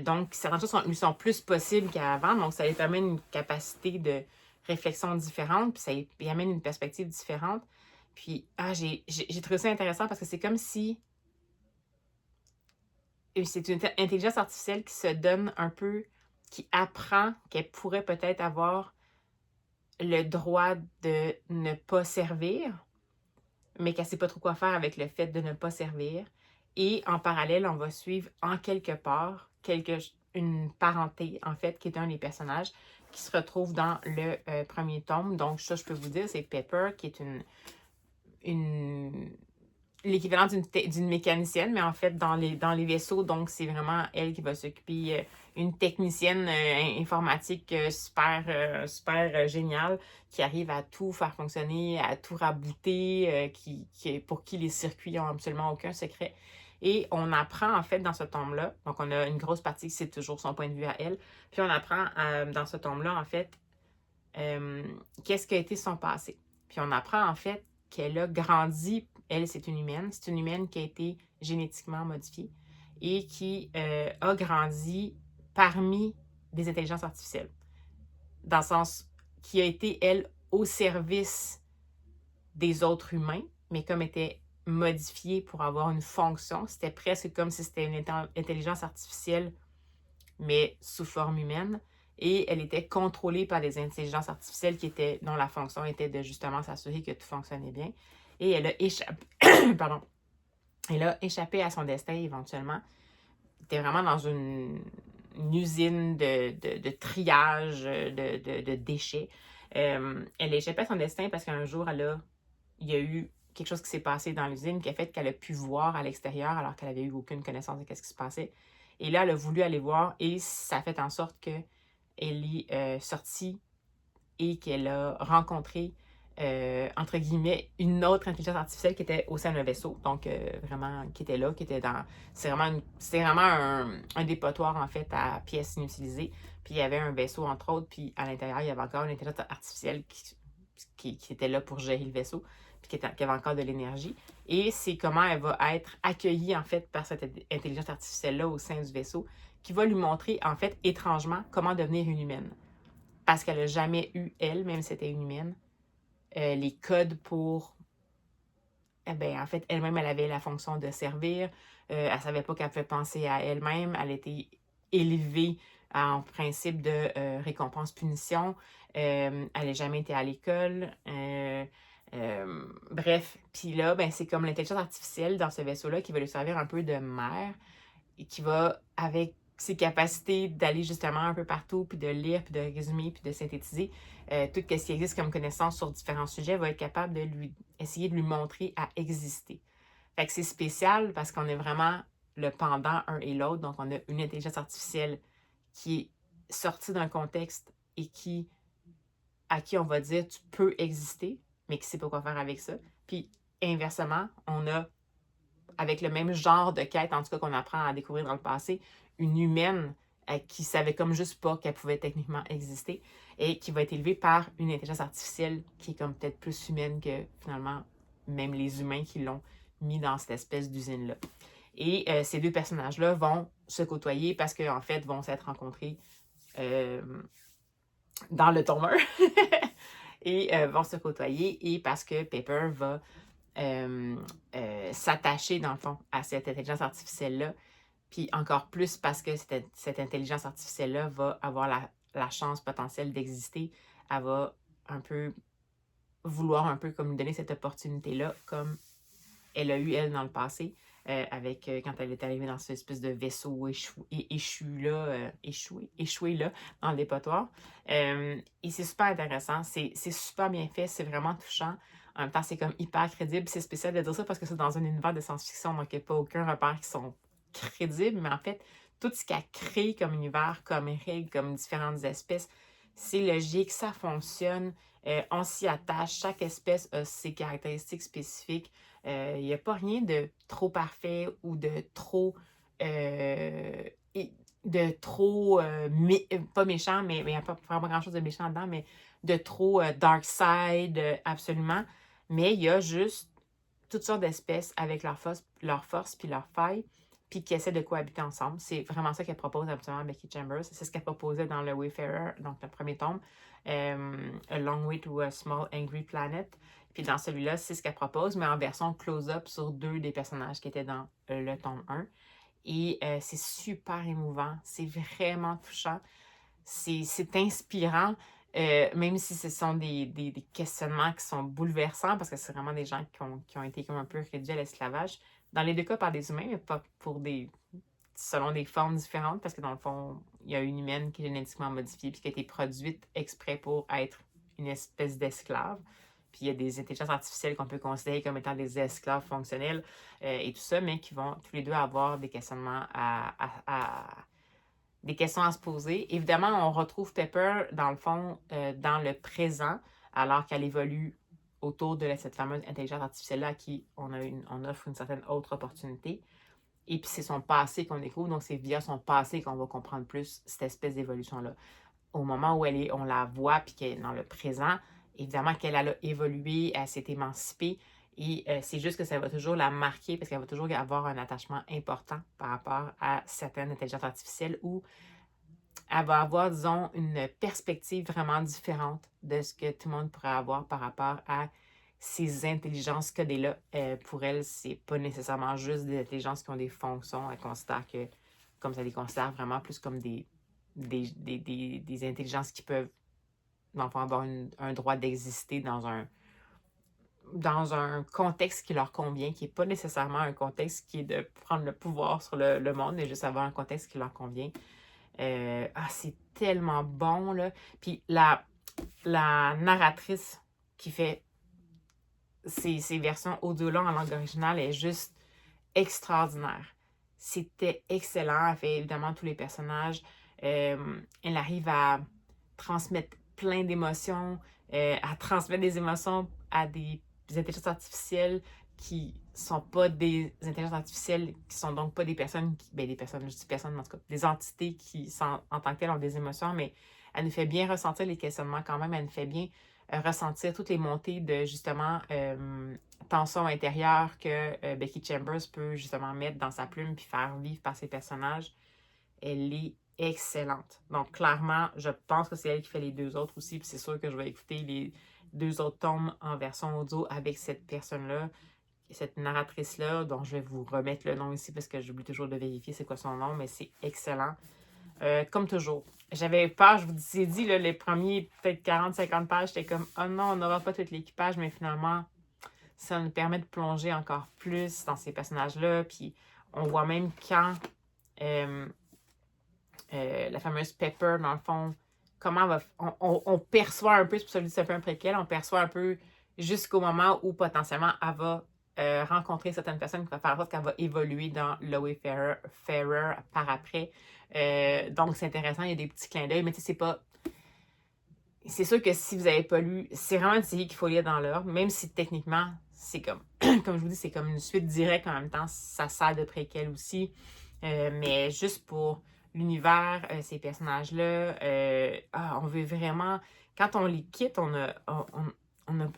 Donc, certaines choses lui sont plus possibles qu'avant, donc ça lui permet une capacité de réflexion différente, puis ça lui amène une perspective différente. Puis, j'ai trouvé ça intéressant parce que c'est comme si c'est une intelligence artificielle qui se donne un peu, qui apprend qu'elle pourrait peut-être avoir le droit de ne pas servir, mais qu'elle ne sait pas trop quoi faire avec le fait de ne pas servir. Et en parallèle, on va suivre en quelque part une parenté, en fait, qui est un des personnages qui se retrouve dans le premier tome. Donc, ça, je peux vous dire, c'est Pepper, qui est l'équivalent d'une mécanicienne, mais en fait, dans les vaisseaux. Donc, c'est vraiment elle qui va s'occuper, une technicienne informatique super géniale qui arrive à tout faire fonctionner, à tout rabooter, pour qui les circuits n'ont absolument aucun secret. Et on apprend, en fait, dans ce tome-là, donc on a une grosse partie, c'est toujours son point de vue à elle, puis on apprend dans ce tome-là, en fait, qu'est-ce qu'a été son passé. Puis on apprend, en fait, qu'elle a grandi, elle, c'est une humaine qui a été génétiquement modifiée et qui a grandi parmi des intelligences artificielles, dans le sens qui a été, elle, au service des autres humains, mais comme était modifiée pour avoir une fonction, c'était presque comme si c'était une intelligence artificielle, mais sous forme humaine. Et elle était contrôlée par des intelligences artificielles dont la fonction était de justement s'assurer que tout fonctionnait bien. Et elle a échappé, pardon, elle a échappé à son destin éventuellement. Elle était vraiment dans une usine de triage de déchets. Elle a échappé à son destin parce qu'un jour, il y a eu quelque chose qui s'est passé dans l'usine qui a fait qu'elle a pu voir à l'extérieur alors qu'elle n'avait eu aucune connaissance de ce qui se passait. Et là, elle a voulu aller voir et ça a fait en sorte qu'elle est sortie et qu'elle a rencontré, entre guillemets, une autre intelligence artificielle qui était au sein d'un vaisseau. Donc, vraiment, qui était là, qui était dans... C'est vraiment un dépotoir, en fait, à pièces inutilisées. Puis, il y avait un vaisseau, entre autres, puis à l'intérieur, il y avait encore une intelligence artificielle qui était là pour gérer le vaisseau, puis qui avait encore de l'énergie. Et c'est comment elle va être accueillie, en fait, par cette intelligence artificielle-là au sein du vaisseau, qui va lui montrer, en fait, étrangement, comment devenir une humaine. Parce qu'elle n'a jamais eu, elle, même si c'était une humaine, les codes pour... Eh bien, en fait, elle-même, elle avait la fonction de servir. Elle ne savait pas qu'elle pouvait penser à elle-même. Elle était élevée en principe de récompense-punition. Elle n'a jamais été à l'école. Bref, puis là, ben, c'est comme l'intelligence artificielle dans ce vaisseau-là qui va lui servir un peu de mère et qui va, avec ses capacités d'aller justement un peu partout, puis de lire, puis de résumer, puis de synthétiser tout ce qui existe comme connaissance sur différents sujets, va être capable de lui essayer de lui montrer à exister. Fait que c'est spécial parce qu'on est vraiment le pendant un et l'autre. Donc, on a une intelligence artificielle qui est sortie d'un contexte et à qui on va dire tu peux exister, mais qui ne sait pas quoi faire avec ça. Puis, inversement, on a, avec le même genre de quête, en tout cas qu'on apprend à découvrir dans le passé, une humaine qui savait comme juste pas qu'elle pouvait techniquement exister et qui va être élevée par une intelligence artificielle qui est comme peut-être plus humaine que finalement même les humains qui l'ont mis dans cette espèce d'usine-là. Et ces deux personnages-là vont se côtoyer parce qu'en fait, vont s'être rencontrés dans le tome 1 et vont se côtoyer et parce que Pepper va s'attacher, dans le fond, à cette intelligence artificielle-là. Puis encore plus parce que cette intelligence artificielle-là va avoir la chance potentielle d'exister. Elle va un peu vouloir un peu comme lui donner cette opportunité-là, comme elle a eu, elle, dans le passé, quand elle est arrivée dans cette espèce de vaisseau échoué là, dans le dépotoir. Et c'est super intéressant, c'est super bien fait, c'est vraiment touchant. En même temps, c'est comme hyper crédible. C'est spécial de dire ça parce que c'est dans un univers de science-fiction, donc il n'y a pas aucun repère qui sont crédibles, mais en fait, tout ce qu'elle crée comme univers, comme règles, comme différentes espèces, c'est logique, ça fonctionne, on s'y attache, chaque espèce a ses caractéristiques spécifiques. Il n'y a pas rien de trop parfait ou de trop pas méchant, mais il n'y a pas vraiment grand-chose de méchant dedans, mais de trop dark side, absolument. Mais il y a juste toutes sortes d'espèces avec leur force puis leur faille, puis qui essaient de cohabiter ensemble. C'est vraiment ça qu'elle propose absolument Becky Chambers. C'est ce qu'elle proposait dans le Wayfarer, donc le premier tome, A Long Way to a Small Angry Planet. Puis dans celui-là, c'est ce qu'elle propose, mais en version close-up sur deux des personnages qui étaient dans le tome 1. Et c'est super émouvant, c'est vraiment touchant, c'est inspirant, même si ce sont des questionnements qui sont bouleversants, parce que c'est vraiment des gens qui ont été comme un peu réduits à l'esclavage. Dans les deux cas par des humains, mais pas selon des formes différentes, parce que dans le fond, il y a une humaine qui est génétiquement modifiée puis qui a été produite exprès pour être une espèce d'esclave. Puis il y a des intelligences artificielles qu'on peut considérer comme étant des esclaves fonctionnels et tout ça, mais qui vont tous les deux avoir des questionnements des questions à se poser. Évidemment, on retrouve Pepper, dans le fond, dans le présent, alors qu'elle évolue autour de cette fameuse intelligence artificielle-là à qui on offre une certaine autre opportunité. Et puis c'est son passé qu'on découvre, donc c'est via son passé qu'on va comprendre plus cette espèce d'évolution-là. Au moment où on la voit, puis qu'elle est dans le présent, évidemment qu'elle a évolué, elle s'est émancipée, et c'est juste que ça va toujours la marquer, parce qu'elle va toujours avoir un attachement important par rapport à certaines intelligences artificielles, où elle va avoir, disons, une perspective vraiment différente de ce que tout le monde pourrait avoir par rapport à ces intelligences codées-là. Pour elle, c'est pas nécessairement juste des intelligences qui ont des fonctions. Elle considère que, comme ça les considère vraiment plus comme des intelligences qui peuvent, dans le fond, avoir un droit d'exister dans un contexte qui leur convient, qui n'est pas nécessairement un contexte qui est de prendre le pouvoir sur le monde, mais juste avoir un contexte qui leur convient. C'est tellement bon, là. Puis la narratrice qui fait ces versions audio-là en langue originale est juste extraordinaire. C'était excellent. Elle fait évidemment tous les personnages. Elle arrive à transmettre plein d'émotions, à transmettre des émotions à des intelligences artificielles qui sont pas des intelligences artificielles, qui sont donc pas des personnes, des personnes, je dis personnes, mais en tout cas, des entités qui, en tant que telles, ont des émotions, mais elle nous fait bien ressentir les questionnements quand même, elle nous fait bien ressentir toutes les montées de, justement, tension intérieure que Becky Chambers peut, justement, mettre dans sa plume puis faire vivre par ses personnages. Elle est excellente. Donc, clairement, je pense que c'est elle qui fait les deux autres aussi, puis c'est sûr que je vais écouter les deux autres tomes en version audio avec cette personne-là, cette narratrice-là, dont je vais vous remettre le nom ici parce que j'oublie toujours de vérifier c'est quoi son nom, mais c'est excellent. comme toujours. J'avais peur, je vous ai dit, là, les premiers peut-être 40-50 pages, j'étais comme « Oh non, on n'aura pas tout l'équipage », mais finalement, ça nous permet de plonger encore plus dans ces personnages-là. Puis on voit même quand la fameuse Pepper, dans le fond, comment on perçoit un peu, c'est pour ça que je dis que ça fait un préquel, on perçoit un peu jusqu'au moment où potentiellement elle va rencontrer certaines personnes qui vont faire en sorte qu'elle va évoluer dans Lowe Farer par après. Donc c'est intéressant, il y a des petits clins d'œil, mais tu sais, c'est pas. C'est sûr que si vous n'avez pas lu, c'est vraiment une série qu'il faut lire dans l'ordre, même si techniquement, c'est comme, comme je vous dis, c'est comme une suite directe en même temps, ça sert de préquel aussi. Mais juste pour l'univers, ces personnages-là, on veut vraiment, quand on les quitte,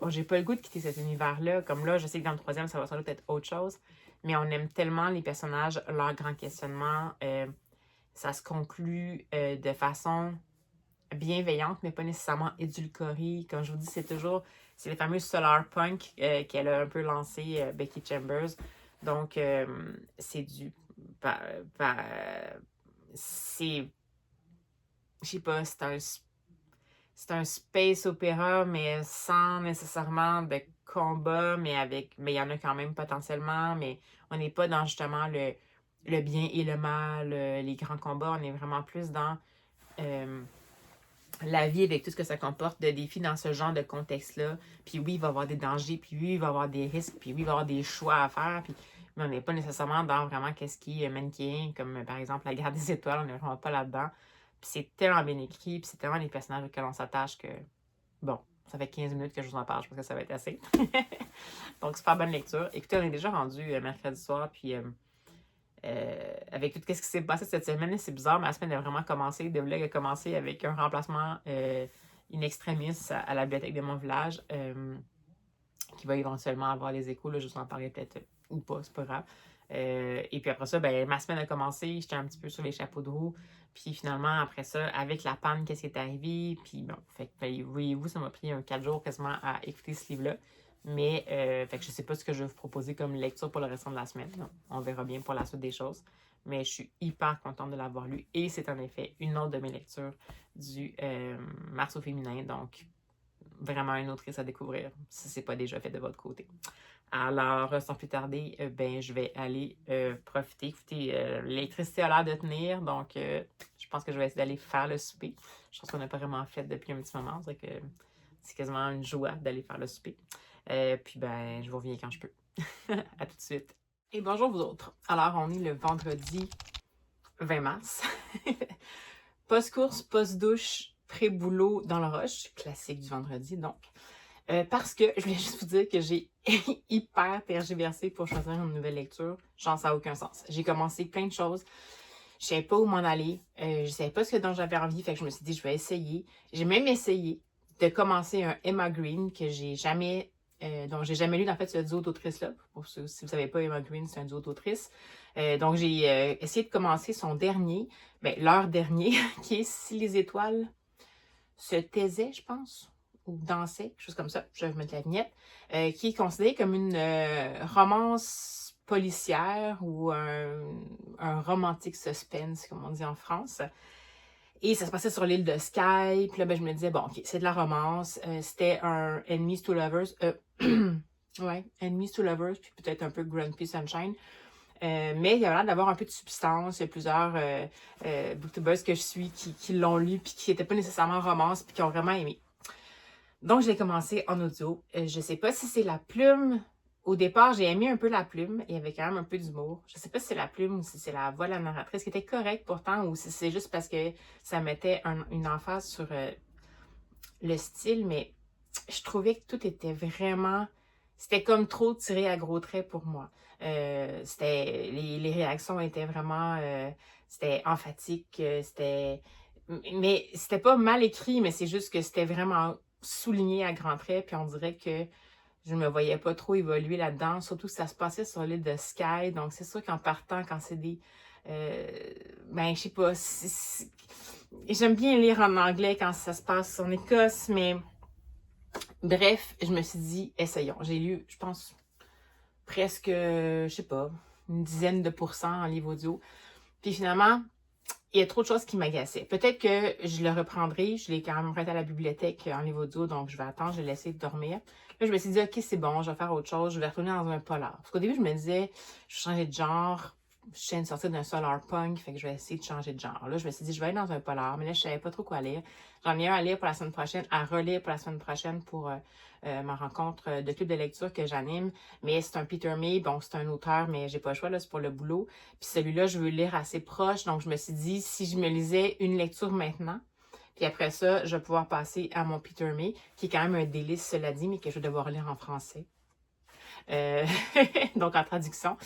j'ai pas le goût de quitter cet univers-là. Comme là, je sais que dans le troisième, ça va sans doute être autre chose, mais on aime tellement les personnages, leurs grands questionnements. Ça se conclut de façon bienveillante, mais pas nécessairement édulcorée. Comme je vous dis, c'est le fameux solar punk qu'elle a un peu lancé, Becky Chambers. Donc, c'est du. C'est. Je sais pas, c'est un space opéra, mais sans nécessairement de combat, mais il y en a quand même potentiellement, mais on n'est pas dans justement le bien et le mal, les grands combats, on est vraiment plus dans la vie avec tout ce que ça comporte de défis dans ce genre de contexte-là. Puis oui, il va y avoir des dangers, puis oui, il va y avoir des risques, puis oui, il va y avoir des choix à faire, puis mais on n'est pas nécessairement dans vraiment qu'est-ce qui est manichéen, comme par exemple la guerre des étoiles, on n'est vraiment pas là-dedans. Puis c'est tellement bien écrit, puis c'est tellement les personnages auxquels on s'attache que, bon, ça fait 15 minutes que je vous en parle, je pense que ça va être assez. Donc, super bonne lecture. Écoutez, on est déjà rendu mercredi soir, puis avec tout ce qui s'est passé cette semaine, c'est bizarre, mais la semaine a vraiment commencé. The Vlog a commencé avec un remplacement in extremis à la bibliothèque de mon village, qui va éventuellement avoir les échos. Là, je vous en parlerai peut-être ou pas, c'est pas grave. Et puis après ça, ben, ma semaine a commencé, j'étais un petit peu sur les chapeaux de roue. Puis finalement, après ça, avec la panne, qu'est-ce qui est arrivé? Puis bon, fait que, ben, voyez-vous, ça m'a pris 4 jours quasiment à écouter ce livre-là. Mais fait que je sais pas ce que je vais vous proposer comme lecture pour le restant de la semaine. Non, on verra bien pour la suite des choses. Mais je suis hyper contente de l'avoir lu. Et c'est en effet une autre de mes lectures du Mars au féminin. Donc, vraiment une autrice à découvrir si ce n'est pas déjà fait de votre côté. Alors, sans plus tarder, ben, je vais aller profiter. Écoutez, l'électricité a l'air de tenir, donc je pense que je vais essayer d'aller faire le souper. Je pense qu'on n'a pas vraiment fait depuis un petit moment. C'est que c'est quasiment une joie d'aller faire le souper. Puis, ben, je vous reviens quand je peux. À tout de suite. Et bonjour vous autres. Alors, on est le vendredi 20 mars. Post-course, post-douche, pré-boulot dans le rush. Classique du vendredi, donc. Parce que je voulais juste vous dire que j'ai hyper tergiversé pour choisir une nouvelle lecture. Genre, ça n'a aucun sens. J'ai commencé plein de choses. Je ne savais pas où m'en aller. Je ne savais pas ce dont j'avais envie. Fait que je me suis dit, je vais essayer. J'ai même essayé de commencer un Emma Green que j'ai jamais, dont j'ai jamais lu, en fait, ce duo d'autrices-là. Si vous ne savez pas, Emma Green, c'est un duo d'autrices. Donc, j'ai essayé de commencer son dernier, leur dernier, qui est Si les étoiles se taisaient, je pense, ou dansaient, quelque chose comme ça. Je vais vous mettre la vignette. Qui est considéré comme une romance policière ou un romantique suspense, comme on dit en France. Et ça se passait sur l'île de Skye. Puis là, ben, je me disais, bon, ok, c'est de la romance. C'était un Enemies to Lovers. Ouais, Enemies to Lovers, puis peut-être un peu Grumpy Sunshine. Mais il y a l'air d'avoir un peu de substance. Il y a plusieurs booktubers que je suis qui l'ont lu, puis qui n'étaient pas nécessairement romance, puis qui ont vraiment aimé. Donc, je l'ai commencé en audio. Je sais pas si c'est la plume. Au départ, j'ai aimé un peu la plume. Il y avait quand même un peu d'humour. Je sais pas si c'est la plume ou si c'est la voix de la narratrice qui était correcte pourtant ou si c'est juste parce que ça mettait une emphase sur le style. Mais je trouvais que tout était vraiment... C'était comme trop tiré à gros traits pour moi. Les réactions étaient vraiment... c'était emphatique. Mais c'était pas mal écrit, mais c'est juste que c'était vraiment souligné à grands traits, puis on dirait que je me voyais pas trop évoluer là-dedans, surtout que ça se passait sur l'île de Skye, donc c'est sûr qu'en partant, quand c'est des... je sais pas, j'aime bien lire en anglais quand ça se passe en Écosse, mais bref, je me suis dit, essayons. J'ai lu, je pense, presque, je sais pas, une dizaine de pourcents en livre audio, puis finalement... il y a trop de choses qui m'agaçaient. Peut-être que je le reprendrai. Je l'ai quand même prêté à la bibliothèque en livre audio, donc je vais attendre, je vais laisser dormir. Là, je me suis dit, OK, c'est bon, je vais faire autre chose, je vais retourner dans un polar. Parce qu'au début, je me disais, je vais changer de genre. Je viens de sortir d'un solar punk, fait que je vais essayer de changer de genre. Là, je me suis dit, je vais aller dans un polar, mais là, je savais pas trop quoi lire. J'en ai un à lire pour la semaine prochaine, à relire pour la semaine prochaine pour ma rencontre de club de lecture que j'anime. Mais c'est un Peter May, bon, c'est un auteur, mais j'ai pas le choix, là, c'est pour le boulot. Puis celui-là, je veux le lire assez proche, donc je me suis dit, si je me lisais une lecture maintenant, puis après ça, je vais pouvoir passer à mon Peter May, qui est quand même un délice, cela dit, mais que je vais devoir lire en français. Euh, donc en traduction,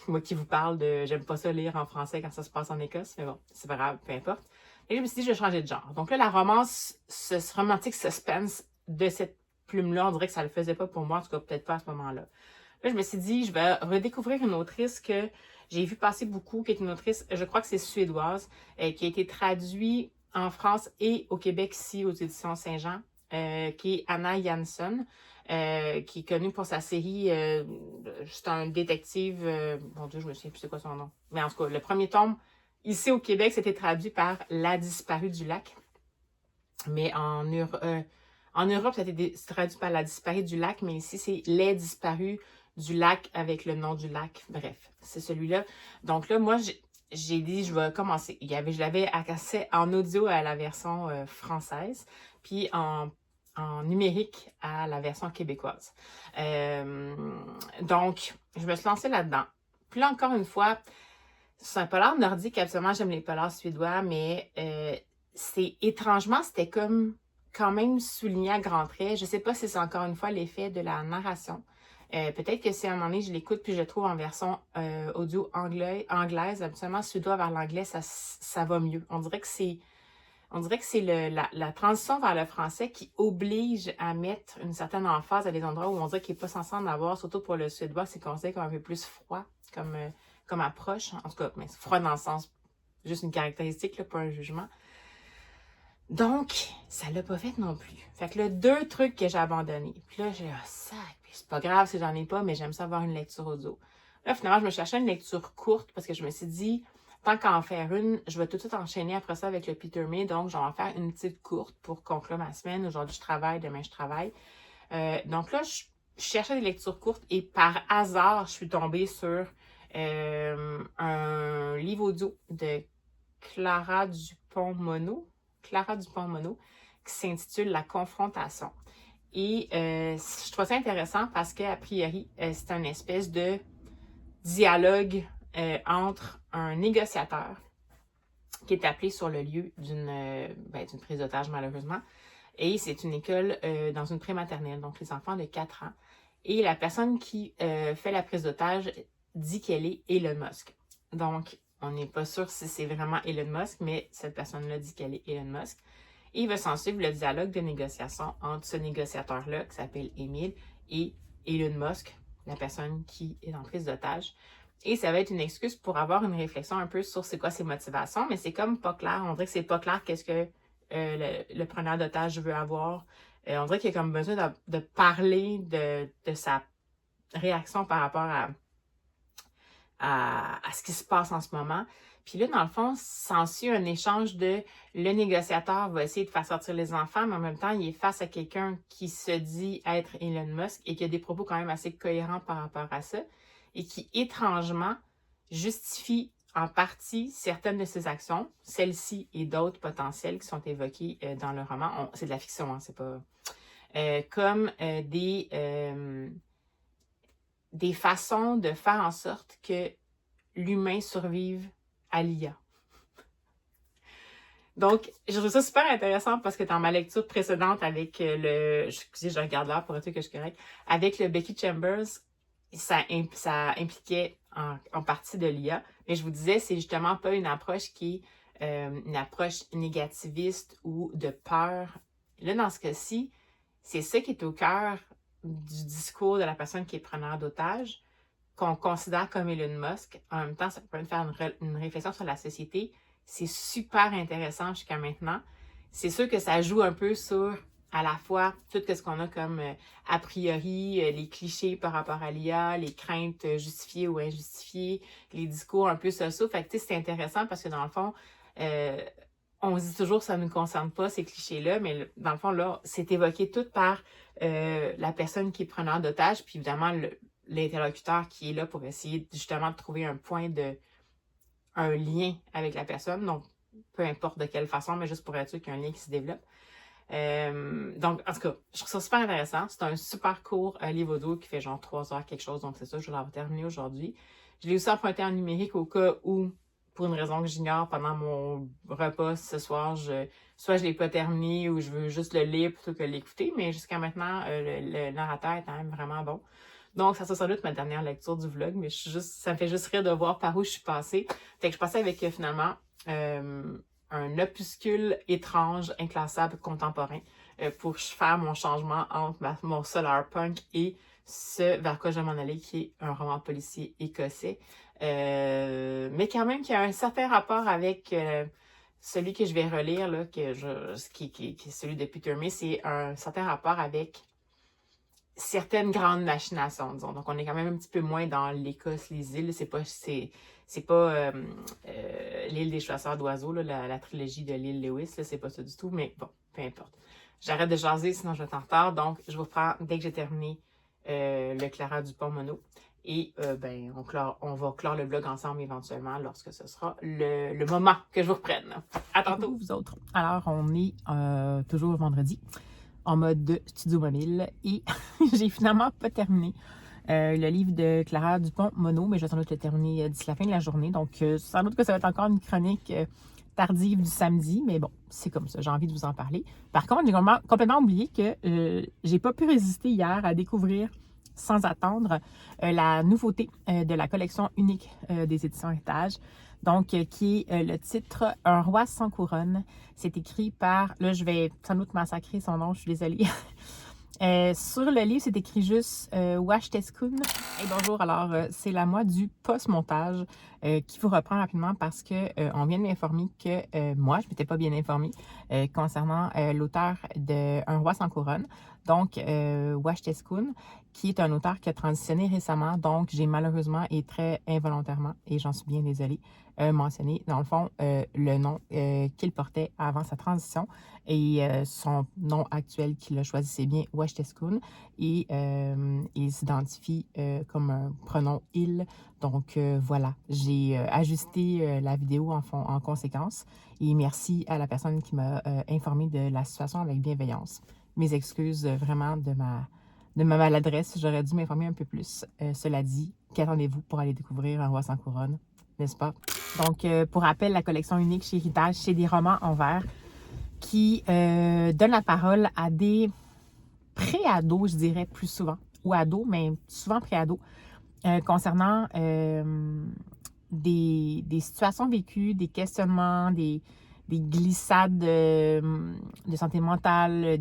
moi qui vous parle de j'aime pas ça lire en français quand ça se passe en Écosse, mais bon, c'est pas grave, peu importe. Et je me suis dit, je vais changer de genre. Donc là, la romance, ce romantique suspense de cette plume-là, on dirait que ça le faisait pas pour moi, en tout cas peut-être pas à ce moment-là. Là, je me suis dit, je vais redécouvrir une autrice que j'ai vu passer beaucoup, qui est une autrice, je crois que c'est suédoise, qui a été traduite en France et au Québec ici aux éditions Saint-Jean, qui est Anna Jansson. Qui est connue pour sa série, c'est un détective, mon Dieu, je me souviens plus c'est quoi son nom. Mais en tout cas, le premier tome, ici au Québec, c'était traduit par La disparue du lac. Mais en Europe, ça a été traduit par La disparue du lac, mais ici, c'est Les disparus du lac avec le nom du lac. Bref, c'est celui-là. Donc là, moi, j'ai dit, je vais commencer. Je l'avais accès en audio à la version française, puis en numérique à la version québécoise. Donc, je me suis lancée là-dedans. Puis là, encore une fois, c'est un polar nordique. Absolument, j'aime les polars suédois, mais c'est étrangement, c'était comme quand même souligné à grands traits. Je sais pas si c'est encore une fois l'effet de la narration. Peut-être que si à un moment donné, je l'écoute puis je le trouve en version audio anglaise, absolument suédois vers l'anglais, ça va mieux. On dirait que c'est la transition vers le français qui oblige à mettre une certaine emphase à des endroits où on dirait qu'il n'est pas censé en avoir, surtout pour le suédois, c'est considéré comme un peu plus froid, comme approche. En tout cas, mais froid dans le sens, juste une caractéristique, là, pas un jugement. Donc, ça l'a pas fait non plus. Fait que là, 2 trucs que j'ai abandonnés. Puis là, j'ai dit, ah, sac, c'est pas grave si j'en ai pas, mais j'aime ça avoir une lecture audio. Là, finalement, je me cherchais une lecture courte parce que je me suis dit, tant qu'à en faire une, je vais tout de suite enchaîner après ça avec le Peter May. Donc, je vais en faire une petite courte pour conclure ma semaine. Aujourd'hui, je travaille, demain, je travaille. Donc là, je cherchais des lectures courtes et par hasard, je suis tombée sur un livre audio de Clara Dupont-Mono, qui s'intitule La confrontation. Et je trouve ça intéressant parce qu'a priori, c'est une espèce de dialogue entre un négociateur qui est appelé sur le lieu d'une prise d'otage, malheureusement. Et c'est une école dans une prématernelle, donc les enfants de 4 ans. Et la personne qui fait la prise d'otage dit qu'elle est Elon Musk. Donc, on n'est pas sûr si c'est vraiment Elon Musk, mais cette personne-là dit qu'elle est Elon Musk. Et il va s'en suivre le dialogue de négociation entre ce négociateur-là, qui s'appelle Émile, et Elon Musk, la personne qui est en prise d'otage. Et ça va être une excuse pour avoir une réflexion un peu sur c'est quoi ses motivations, mais c'est comme pas clair. On dirait que c'est pas clair qu'est-ce que le preneur d'otage veut avoir. On dirait qu'il a comme besoin de parler de sa réaction par rapport à ce qui se passe en ce moment. Puis là, dans le fond, s'ensuit un échange de le négociateur va essayer de faire sortir les enfants, mais en même temps, il est face à quelqu'un qui se dit être Elon Musk et qui a des propos quand même assez cohérents par rapport à ça et qui, étrangement, justifie en partie certaines de ses actions, celles-ci et d'autres potentielles qui sont évoquées dans le roman. C'est de la fiction, hein, c'est pas... comme des façons de faire en sorte que l'humain survive à l'IA. Donc, je trouve ça super intéressant parce que dans ma lecture précédente avec excusez, je regarde là pour être sûr que je suis correcte, avec le Becky Chambers, ça impliquait en partie de l'IA. Mais je vous disais, c'est justement pas une approche qui est une approche négativiste ou de peur. Là, dans ce cas-ci, c'est ça qui est au cœur du discours de la personne qui est preneur d'otage, qu'on considère comme Elon Musk. En même temps, ça peut faire une réflexion sur la société. C'est super intéressant jusqu'à maintenant. C'est sûr que ça joue un peu sur, à la fois, tout ce qu'on a comme a priori, les clichés par rapport à l'IA, les craintes justifiées ou injustifiées, les discours un peu sociaux. Fait que, tu sais, c'est intéressant parce que dans le fond, On se dit toujours que ça ne nous concerne pas, ces clichés-là, mais dans le fond, là, c'est évoqué tout par la personne qui est preneur d'otage, puis évidemment, l'interlocuteur qui est là pour essayer justement de trouver un lien avec la personne. Donc, peu importe de quelle façon, mais juste pour être sûr qu'il y a un lien qui se développe. Donc, en tout cas, je trouve ça super intéressant. C'est un super court livre audio qui fait genre 3 heures quelque chose, donc c'est ça, je vais l'avoir terminé aujourd'hui. Je l'ai aussi emprunté en numérique au cas où, pour une raison que j'ignore, pendant mon repas ce soir, soit je l'ai pas terminé ou je veux juste le lire plutôt que l'écouter, mais jusqu'à maintenant, le narrateur est quand même vraiment bon. Donc, ça sera sans doute ma dernière lecture du vlog, mais ça me fait juste rire de voir par où je suis passée. Fait que je passais avec finalement un opuscule étrange, inclassable, contemporain pour faire mon changement entre mon solar punk et ce vers quoi je vais m'en aller, qui est un roman policier écossais. Mais quand même qui a un certain rapport avec celui que je vais relire, là, qui est celui de Peter May. C'est un certain rapport avec certaines grandes machinations, disons. Donc, on est quand même un petit peu moins dans l'Écosse, les îles. C'est pas l'île des chasseurs d'oiseaux, là, la trilogie de l'île Lewis, là, c'est pas ça du tout, mais bon, peu importe. J'arrête de jaser, sinon je vais être en retard. Donc, je vous reprends dès que j'ai terminé le Clara Dupont-Mono. Et on va clore le vlog ensemble éventuellement lorsque ce sera le moment que je vous reprenne. À tantôt, vous autres. Alors, on est toujours vendredi, en mode studio mobile, et j'ai finalement pas terminé le livre de Clara Dupont-Mono, mais je vais sans doute le terminer d'ici la fin de la journée. Donc, sans doute que ça va être encore une chronique tardive du samedi, mais bon, c'est comme ça, j'ai envie de vous en parler. Par contre, j'ai complètement oublié que j'ai pas pu résister hier à découvrir sans attendre la nouveauté de la collection unique des éditions Héritage. Donc, qui est le titre Un roi sans couronne. C'est écrit par, là, je vais sans doute massacrer son nom, je suis désolée. Sur le livre, c'est écrit juste Washteskun. Et bonjour, alors c'est la moi du post-montage qui vous reprend rapidement parce que on vient de m'informer que moi, je m'étais pas bien informée concernant l'auteur de Un roi sans couronne, donc Washteskun, qui est un auteur qui a transitionné récemment, donc j'ai malheureusement et très involontairement, et j'en suis bien désolée, mentionné dans le fond le nom qu'il portait avant sa transition et son nom actuel qu'il a choisi, c'est bien Washteskun, et il s'identifie comme un pronom « il ». Donc voilà, j'ai ajusté la vidéo en conséquence et merci à la personne qui m'a informé de la situation avec bienveillance. Mes excuses vraiment de ma maladresse, j'aurais dû m'informer un peu plus. Cela dit, qu'attendez-vous pour aller découvrir Un roi sans couronne, n'est-ce pas? Donc, pour rappel, la collection unique chez Héritage, c'est des romans en vers qui donnent la parole à des pré-ados, je dirais plus souvent, ou ados, mais souvent pré-ados, concernant des situations vécues, des questionnements, des glissades de santé mentale,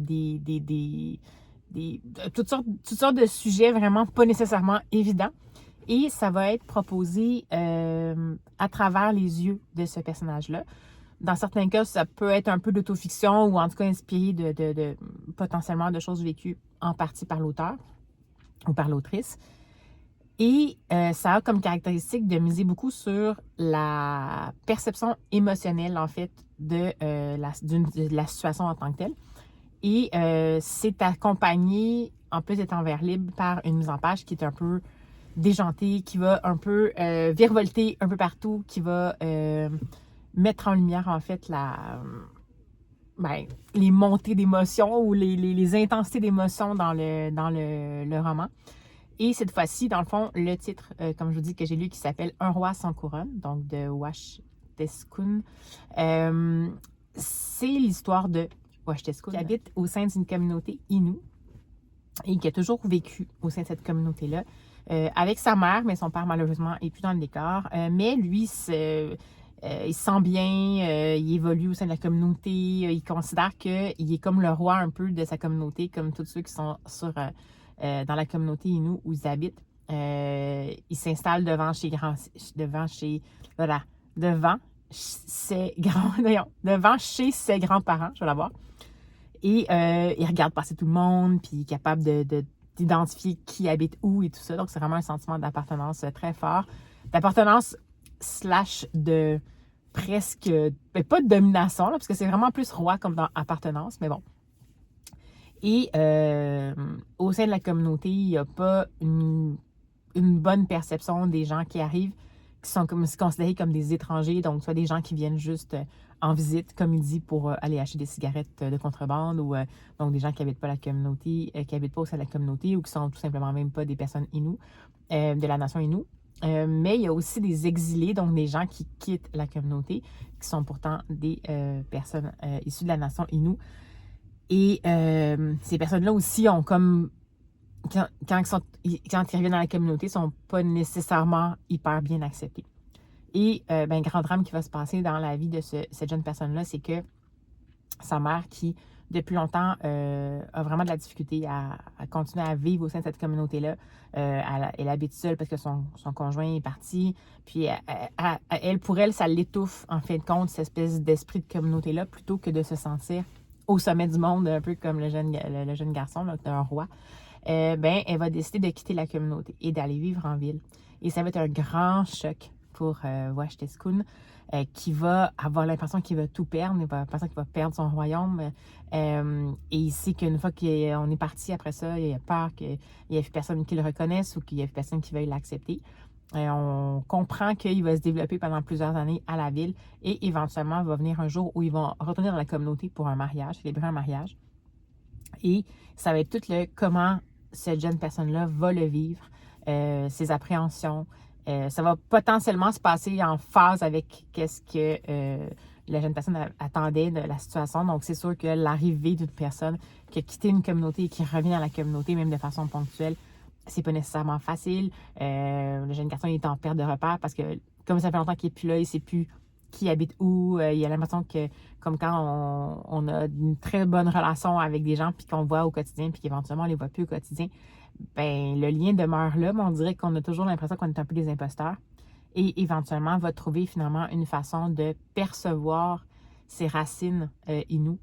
toutes sortes de sujets vraiment pas nécessairement évidents. Et ça va être proposé à travers les yeux de ce personnage-là. Dans certains cas, ça peut être un peu d'autofiction ou en tout cas inspiré de potentiellement de choses vécues en partie par l'auteur ou par l'autrice. Et ça a comme caractéristique de miser beaucoup sur la perception émotionnelle, en fait, de la situation en tant que telle. Et c'est accompagné, en plus d'être en vers libre, par une mise en page qui est un peu déjantée, qui va un peu virevolter un peu partout, qui va mettre en lumière, en fait, les montées d'émotions ou les intensités d'émotions dans le roman. Et cette fois-ci, dans le fond, le titre, comme je vous dis, que j'ai lu, qui s'appelle Un roi sans couronne, donc de Washteskun, c'est l'histoire de Washteskun, qui habite au sein d'une communauté Innu et qui a toujours vécu au sein de cette communauté-là, avec sa mère, mais son père, malheureusement, n'est plus dans le décor. Mais lui, il se sent bien, il évolue au sein de la communauté, il considère qu'il est comme le roi un peu de sa communauté, comme tous ceux qui sont dans la communauté Innu où ils habitent. Il s'installe devant ses grands-parents, je vais l'avoir. Et il regarde passer tout le monde, puis il est capable d'identifier qui habite où et tout ça. Donc, c'est vraiment un sentiment d'appartenance très fort. D'appartenance / de presque, pas de domination, là, parce que c'est vraiment plus roi comme dans appartenance, mais bon. Et au sein de la communauté, il n'y a pas une bonne perception des gens qui arrivent, qui sont considérés comme des étrangers, donc soit des gens qui viennent juste en visite, comme il dit, pour aller acheter des cigarettes de contrebande, ou donc des gens qui n'habitent pas la communauté, qui n'habitent pas au sein de la communauté, ou qui sont tout simplement même pas des personnes Innu, de la nation Innu. Mais il y a aussi des exilés, donc des gens qui quittent la communauté, qui sont pourtant des personnes issues de la nation Innu. Et ces personnes-là aussi ont comme, quand ils reviennent dans la communauté, ne sont pas nécessairement hyper bien acceptés. Et grand drame qui va se passer dans la vie de cette jeune personne-là, c'est que sa mère, qui depuis longtemps a vraiment de la difficulté à continuer à vivre au sein de cette communauté-là, elle habite seule parce que son conjoint est parti. Puis pour elle, ça l'étouffe en fin de compte, cette espèce d'esprit de communauté-là, plutôt que de se sentir au sommet du monde, un peu comme le jeune garçon, là, un roi. Elle va décider de quitter la communauté et d'aller vivre en ville. Et ça va être un grand choc pour Washteskun, qui va avoir l'impression qu'il va tout perdre, il va penser qu'il va perdre son royaume. Et il sait qu'une fois qu'on est parti après ça, il a peur qu'il n'y ait plus personne qui le reconnaisse ou qu'il n'y ait plus personne qui veuille l'accepter. On comprend qu'il va se développer pendant plusieurs années à la ville et éventuellement va venir un jour où ils vont retourner dans la communauté pour un mariage, célébrer un mariage. Et ça va être tout le comment cette jeune personne-là va le vivre, ses appréhensions. Ça va potentiellement se passer en phase avec qu'est-ce que la jeune personne attendait de la situation. Donc, c'est sûr que l'arrivée d'une personne qui a quitté une communauté et qui revient à la communauté, même de façon ponctuelle, c'est pas nécessairement facile. Le jeune garçon il est en perte de repère parce que, comme ça fait longtemps qu'il n'est plus là, il ne sait plus qui habite où. Il a l'impression que, comme quand on a une très bonne relation avec des gens puis qu'on voit au quotidien puis qu'éventuellement on ne les voit plus au quotidien, le lien demeure là, mais on dirait qu'on a toujours l'impression qu'on est un peu des imposteurs. Et éventuellement, va trouver finalement une façon de percevoir ses racines Innu,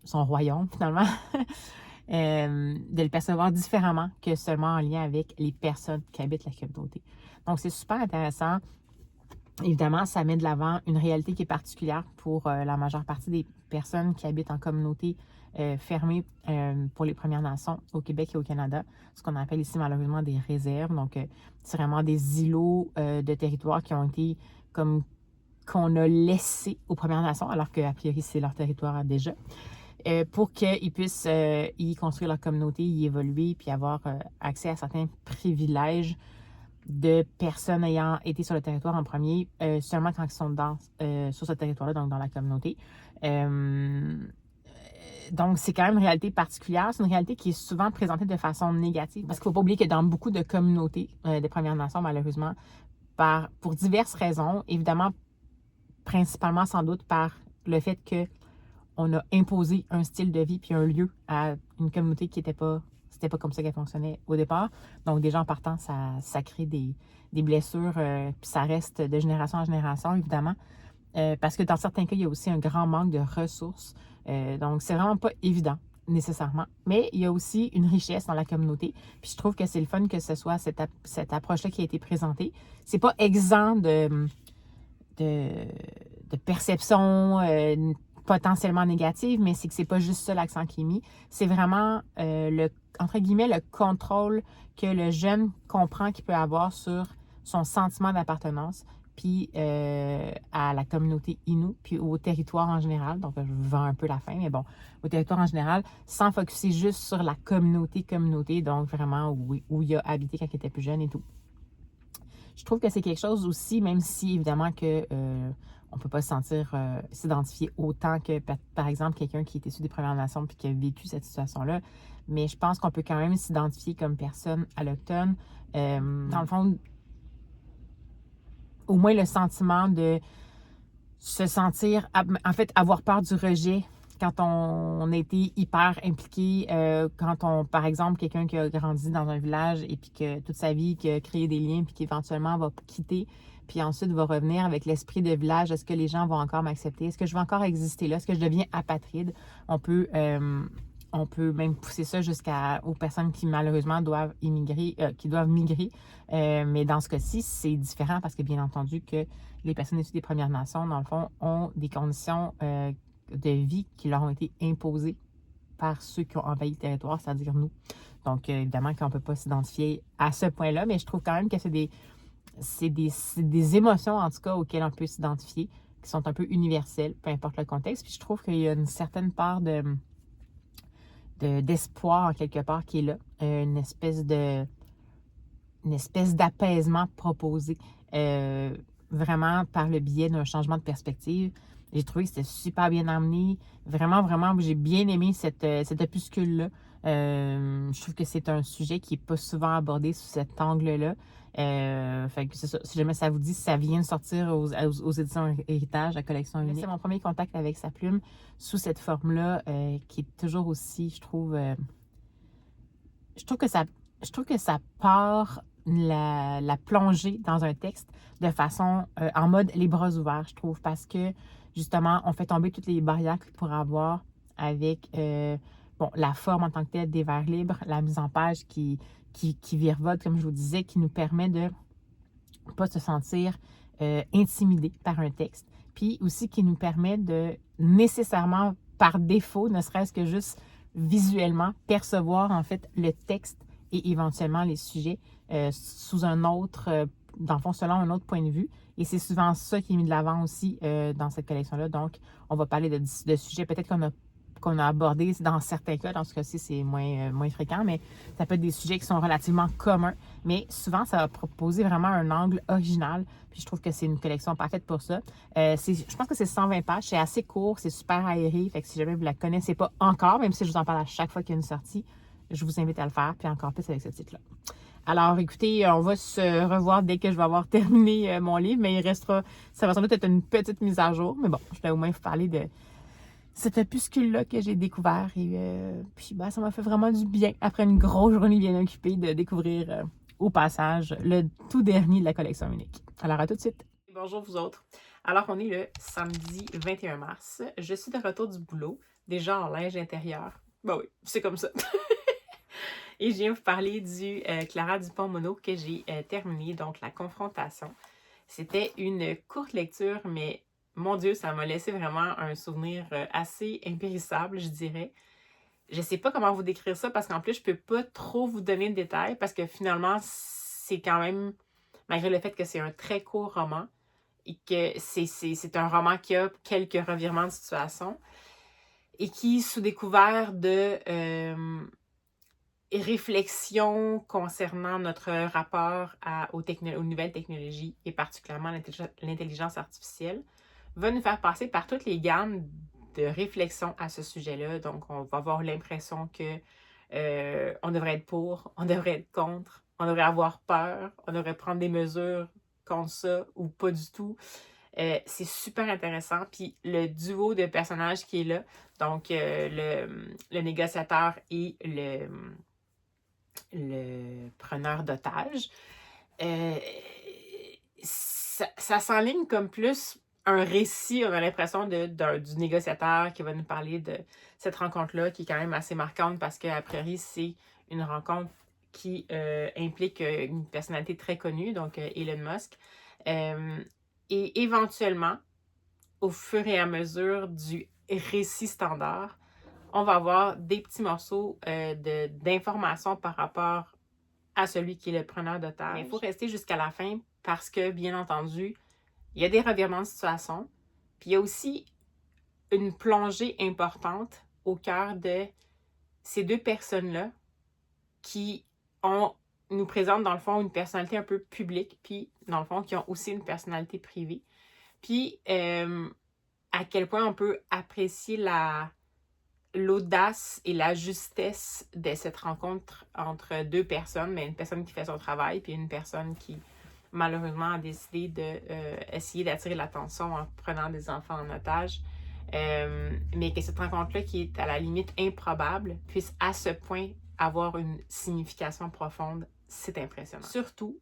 son royaume finalement, de le percevoir différemment que seulement en lien avec les personnes qui habitent la communauté. Donc, c'est super intéressant. Évidemment, ça met de l'avant une réalité qui est particulière pour la majeure partie des personnes qui habitent en communauté fermée pour les Premières Nations au Québec et au Canada, ce qu'on appelle ici malheureusement des réserves. Donc, c'est vraiment des îlots de territoire qui ont été comme qu'on a laissés aux Premières Nations, alors qu'a priori, c'est leur territoire déjà, pour qu'ils puissent y construire leur communauté, y évoluer, puis avoir accès à certains privilèges de personnes ayant été sur le territoire en premier, seulement quand ils sont sur ce territoire-là, donc dans la communauté. Donc, c'est quand même une réalité particulière. C'est une réalité qui est souvent présentée de façon négative. Parce qu'il ne faut pas oublier que dans beaucoup de communautés des Premières Nations, malheureusement, pour diverses raisons, évidemment, principalement sans doute par le fait qu'on a imposé un style de vie puis un lieu à une communauté qui n'était pas... C'était pas comme ça qu'elle fonctionnait au départ. Donc, déjà en partant, ça crée des blessures, puis ça reste de génération en génération, évidemment. Parce que dans certains cas, il y a aussi un grand manque de ressources. Donc, c'est vraiment pas évident, nécessairement. Mais il y a aussi une richesse dans la communauté. Puis je trouve que c'est le fun que ce soit cette approche-là qui a été présentée. C'est pas exempt de perception potentiellement négative, mais c'est que c'est pas juste ça l'accent qui est mis. C'est vraiment entre guillemets, le contrôle que le jeune comprend qu'il peut avoir sur son sentiment d'appartenance, puis à la communauté Innu, puis au territoire en général. Donc, je vends un peu la fin, mais bon, au territoire en général, sans focusser juste sur la communauté, donc vraiment où il a habité quand il était plus jeune et tout. Je trouve que c'est quelque chose aussi, même si évidemment que on ne peut pas se sentir s'identifier autant que, par exemple, quelqu'un qui est issu des Premières Nations puis qui a vécu cette situation-là. Mais je pense qu'on peut quand même s'identifier comme personne alloctone. Dans le fond, au moins le sentiment de se sentir, en fait, avoir peur du rejet quand on a été hyper impliqué, quand par exemple, quelqu'un qui a grandi dans un village et puis que toute sa vie, qui a créé des liens puis qui éventuellement va quitter, puis ensuite va revenir avec l'esprit de village. Est-ce que les gens vont encore m'accepter? Est-ce que je vais encore exister là? Est-ce que je deviens apatride? On peut même pousser ça aux personnes qui malheureusement doivent migrer. Mais dans ce cas-ci, c'est différent parce que bien entendu qu'il les personnes issues des Premières Nations, dans le fond, ont des conditions de vie qui leur ont été imposées par ceux qui ont envahi le territoire, c'est-à-dire nous. Donc, évidemment, qu'on ne peut pas s'identifier à ce point-là, mais je trouve quand même que c'est des émotions, en tout cas, auxquelles on peut s'identifier, qui sont un peu universelles, peu importe le contexte. Puis je trouve qu'il y a une certaine part d'espoir, en quelque part, qui est là. Une espèce d'apaisement proposé, vraiment par le biais d'un changement de perspective. J'ai trouvé que c'était super bien amené. Vraiment, vraiment, j'ai bien aimé cet opuscule-là. Je trouve que c'est un sujet qui n'est pas souvent abordé sous cet angle-là. Fait que c'est ça. Si jamais ça vous dit, ça vient de sortir aux éditions Héritage, la collection unique. C'est mon premier contact avec sa plume sous cette forme-là, qui est toujours aussi, je trouve que ça part la plongée dans un texte de façon en mode les bras ouverts, je trouve, parce que justement, on fait tomber toutes les barrières qu'il pourrait avoir avec la forme en tant que telle des vers libres, la mise en page qui virevolte, comme je vous disais, qui nous permet de ne pas se sentir intimidé par un texte, puis aussi qui nous permet de nécessairement, par défaut, ne serait-ce que juste visuellement, percevoir en fait le texte et éventuellement les sujets sous un autre, dans le fond, selon un autre point de vue. Et c'est souvent ça qui est mis de l'avant aussi dans cette collection-là. Donc, on va parler de sujets peut-être qu'on a abordés dans certains cas. Dans ce cas-ci, c'est moins fréquent, mais ça peut être des sujets qui sont relativement communs. Mais souvent, ça va proposer vraiment un angle original. Puis je trouve que c'est une collection parfaite pour ça. Je pense que c'est 120 pages. C'est assez court, c'est super aéré. Fait que si jamais vous la connaissez pas encore, même si je vous en parle à chaque fois qu'il y a une sortie, je vous invite à le faire. Puis encore plus avec ce titre-là. Alors, écoutez, on va se revoir dès que je vais avoir terminé mon livre, mais ça va sans doute être une petite mise à jour. Mais bon, je vais au moins vous parler de cet opuscule-là que j'ai découvert. Et puis, ça m'a fait vraiment du bien, après une grosse journée bien occupée, de découvrir au passage le tout dernier de la collection unique. Alors, à tout de suite. Bonjour vous autres. Alors, on est le samedi 21 mars. Je suis de retour du boulot, déjà en linge intérieur. Ben oui, c'est comme ça. Et je viens vous parler du Clara Dupont-Mono que j'ai terminé, donc La Confrontation. C'était une courte lecture, mais mon Dieu, ça m'a laissé vraiment un souvenir assez impérissable, je dirais. Je sais pas comment vous décrire ça parce qu'en plus, je peux pas trop vous donner de détails parce que finalement, c'est quand même, malgré le fait que c'est un très court roman et que c'est un roman qui a quelques revirements de situation et qui, sous découvert de réflexion concernant notre rapport aux nouvelles technologies et particulièrement l'intelligence artificielle, va nous faire passer par toutes les gammes de réflexion à ce sujet-là. Donc, on va avoir l'impression que on devrait être pour, on devrait être contre, on devrait avoir peur, on devrait prendre des mesures contre ça ou pas du tout. C'est super intéressant. Puis le duo de personnages qui est là, donc le négociateur et le preneur d'otages, ça s'enligne comme plus un récit, on a l'impression, du négociateur qui va nous parler de cette rencontre-là, qui est quand même assez marquante parce qu'à priori, c'est une rencontre qui implique une personnalité très connue, donc Elon Musk. Et éventuellement, au fur et à mesure du récit standard, on va avoir des petits morceaux d'informations par rapport à celui qui est le preneur d'otage. Mais il faut rester jusqu'à la fin parce que, bien entendu, il y a des revirements de situation, puis il y a aussi une plongée importante au cœur de ces deux personnes-là qui nous présentent, dans le fond, une personnalité un peu publique, puis, dans le fond, qui ont aussi une personnalité privée. Puis, à quel point on peut apprécier l'audace et la justesse de cette rencontre entre deux personnes, mais une personne qui fait son travail, puis une personne qui, malheureusement, a décidé d'essayer d'attirer l'attention en prenant des enfants en otage. Mais que cette rencontre-là, qui est à la limite improbable, puisse à ce point avoir une signification profonde, c'est impressionnant. Surtout,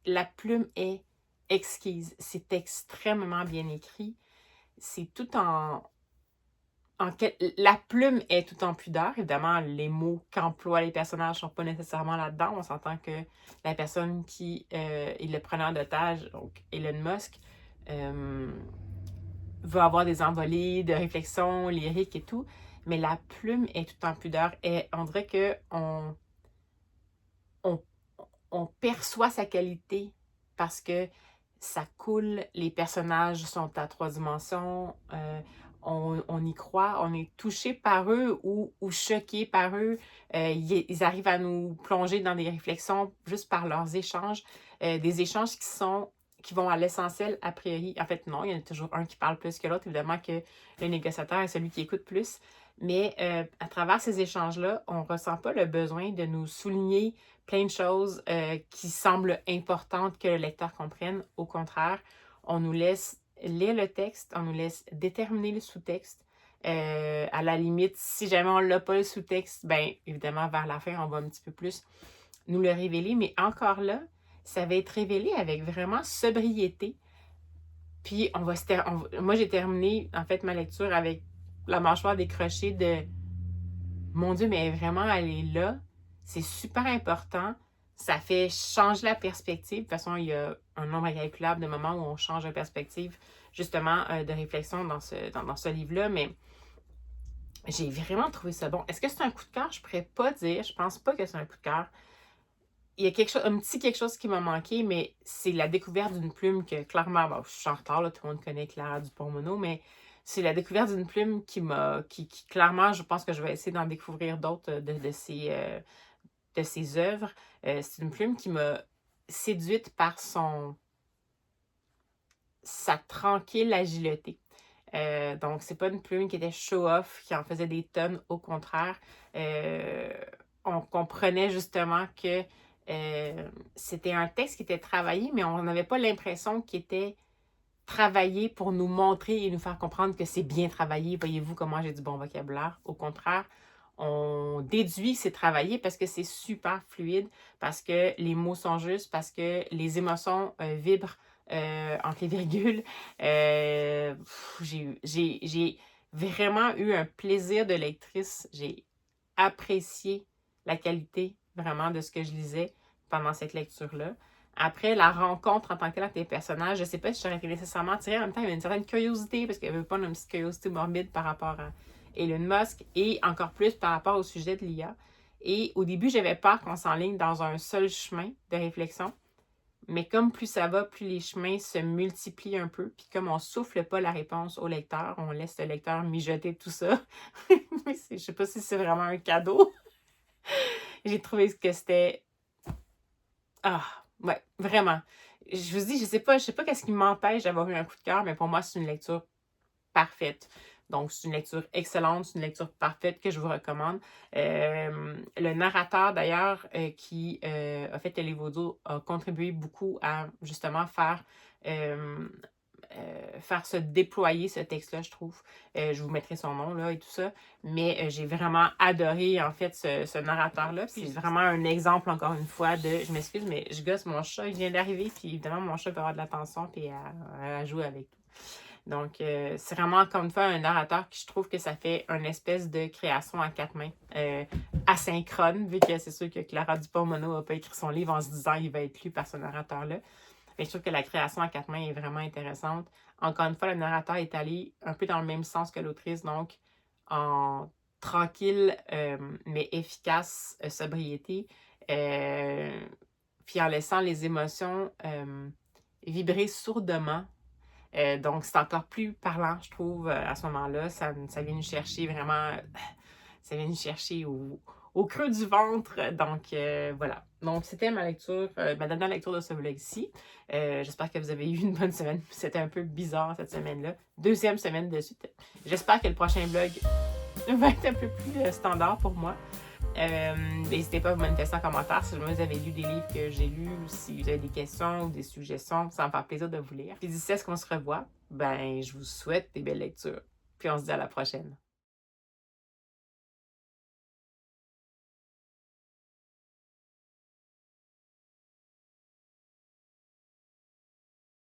la plume est exquise. C'est extrêmement bien écrit. C'est tout la plume est tout en pudeur. Évidemment, les mots qu'emploient les personnages ne sont pas nécessairement là-dedans. On s'entend que la personne qui est le preneur d'otage, donc Elon Musk, va avoir des envolées de réflexions lyriques et tout, mais la plume est tout en pudeur et on dirait que on, on perçoit sa qualité parce que ça coule, les personnages sont à 3 dimensions, on y croit, on est touché par eux ou choqué par eux. Ils arrivent à nous plonger dans des réflexions juste par leurs échanges, des échanges qui vont à l'essentiel a priori. En fait, non, il y en a toujours un qui parle plus que l'autre. Évidemment que le négociateur est celui qui écoute plus. Mais à travers ces échanges-là, on ne ressent pas le besoin de nous souligner plein de choses qui semblent importantes que le lecteur comprenne. Au contraire, on nous laisse lire le texte, on nous laisse déterminer le sous-texte. À la limite, si jamais on n'a pas le sous-texte, bien évidemment, vers la fin, on va un petit peu plus nous le révéler. Mais encore là, ça va être révélé avec vraiment sobriété. Puis, moi, j'ai terminé, en fait, ma lecture avec la mâchoire décrochée de mon Dieu, mais vraiment, elle est là. C'est super important. Ça fait changer la perspective. De toute façon, il y a un nombre incalculable de moments où on change de perspective, justement, de réflexion dans ce livre-là. Mais j'ai vraiment trouvé ça bon. Est-ce que c'est un coup de cœur? Je ne pourrais pas dire. Je pense pas que c'est un coup de cœur. Il y a un petit quelque chose qui m'a manqué, mais c'est la découverte d'une plume que clairement, bon, je suis en retard, là, tout le monde connaît Clara Dupont-Moreau, mais c'est la découverte d'une plume qui clairement, je pense que je vais essayer d'en découvrir d'autres de ses œuvres. C'est une plume qui m'a séduite par sa tranquille agilité. Donc, c'est pas une plume qui était show-off, qui en faisait des tonnes, au contraire. On comprenait justement que c'était un texte qui était travaillé, mais on n'avait pas l'impression qu'il était travaillé pour nous montrer et nous faire comprendre que c'est bien travaillé. Voyez-vous comment j'ai du bon vocabulaire. Au contraire, on déduit que c'est travaillé parce que c'est super fluide, parce que les mots sont justes, parce que les émotions vibrent entre les virgules. J'ai vraiment eu un plaisir de lectrice. J'ai apprécié la qualité vraiment de ce que je lisais pendant cette lecture-là. Après, la rencontre en tant que telle avec les personnages, je ne sais pas si j'aurais été nécessairement attirée. En même temps, il y avait une certaine curiosité, parce qu'il n'y avait pas une petite curiosité morbide par rapport à Elon Musk, et encore plus par rapport au sujet de l'IA. Et au début, j'avais peur qu'on s'enligne dans un seul chemin de réflexion. Mais comme plus ça va, plus les chemins se multiplient un peu. Puis comme on souffle pas la réponse au lecteur, on laisse le lecteur mijoter tout ça. Je sais pas si c'est vraiment un cadeau. J'ai trouvé que c'était... Ah, ouais, vraiment. Je vous dis, je sais pas qu'est-ce qui m'empêche d'avoir eu un coup de cœur, mais pour moi, c'est une lecture parfaite. Donc, c'est une lecture excellente, c'est une lecture parfaite que je vous recommande. Le narrateur, d'ailleurs, qui a fait Télévodo, a contribué beaucoup à, justement, faire se déployer ce texte-là, je trouve. Je vous mettrai son nom, là, et tout ça. Mais j'ai vraiment adoré, en fait, ce narrateur-là. C'est vraiment un exemple, encore une fois, de... Je m'excuse, mais je gosse mon chat, il vient d'arriver, puis évidemment, mon chat peut avoir de l'attention, puis elle joue avec tout. Donc, c'est vraiment, encore une fois, un narrateur qui, je trouve que ça fait une espèce de création à 4 mains, asynchrone, vu que c'est sûr que Clara Dupont-Moreau n'a pas écrit son livre en se disant qu'il va être lu par ce narrateur-là. Mais je trouve que la création à 4 mains est vraiment intéressante. Encore une fois, le narrateur est allé un peu dans le même sens que l'autrice, donc en tranquille mais efficace sobriété, puis en laissant les émotions vibrer sourdement. Donc, c'est encore plus parlant, je trouve, à ce moment-là. Ça vient nous chercher vraiment... ça vient nous chercher au creux du ventre. Donc, voilà. Donc, c'était ma lecture, ma dernière lecture de ce vlog-ci. J'espère que vous avez eu une bonne semaine. C'était un peu bizarre cette semaine-là. 2e semaine de suite. J'espère que le prochain vlog va être un peu plus standard pour moi. N'hésitez pas à vous manifester en commentaire si vous avez lu des livres que j'ai lus, si vous avez des questions ou des suggestions, ça va me faire plaisir de vous lire. Puis d'ici à ce qu'on se revoit, ben je vous souhaite des belles lectures. Puis on se dit à la prochaine.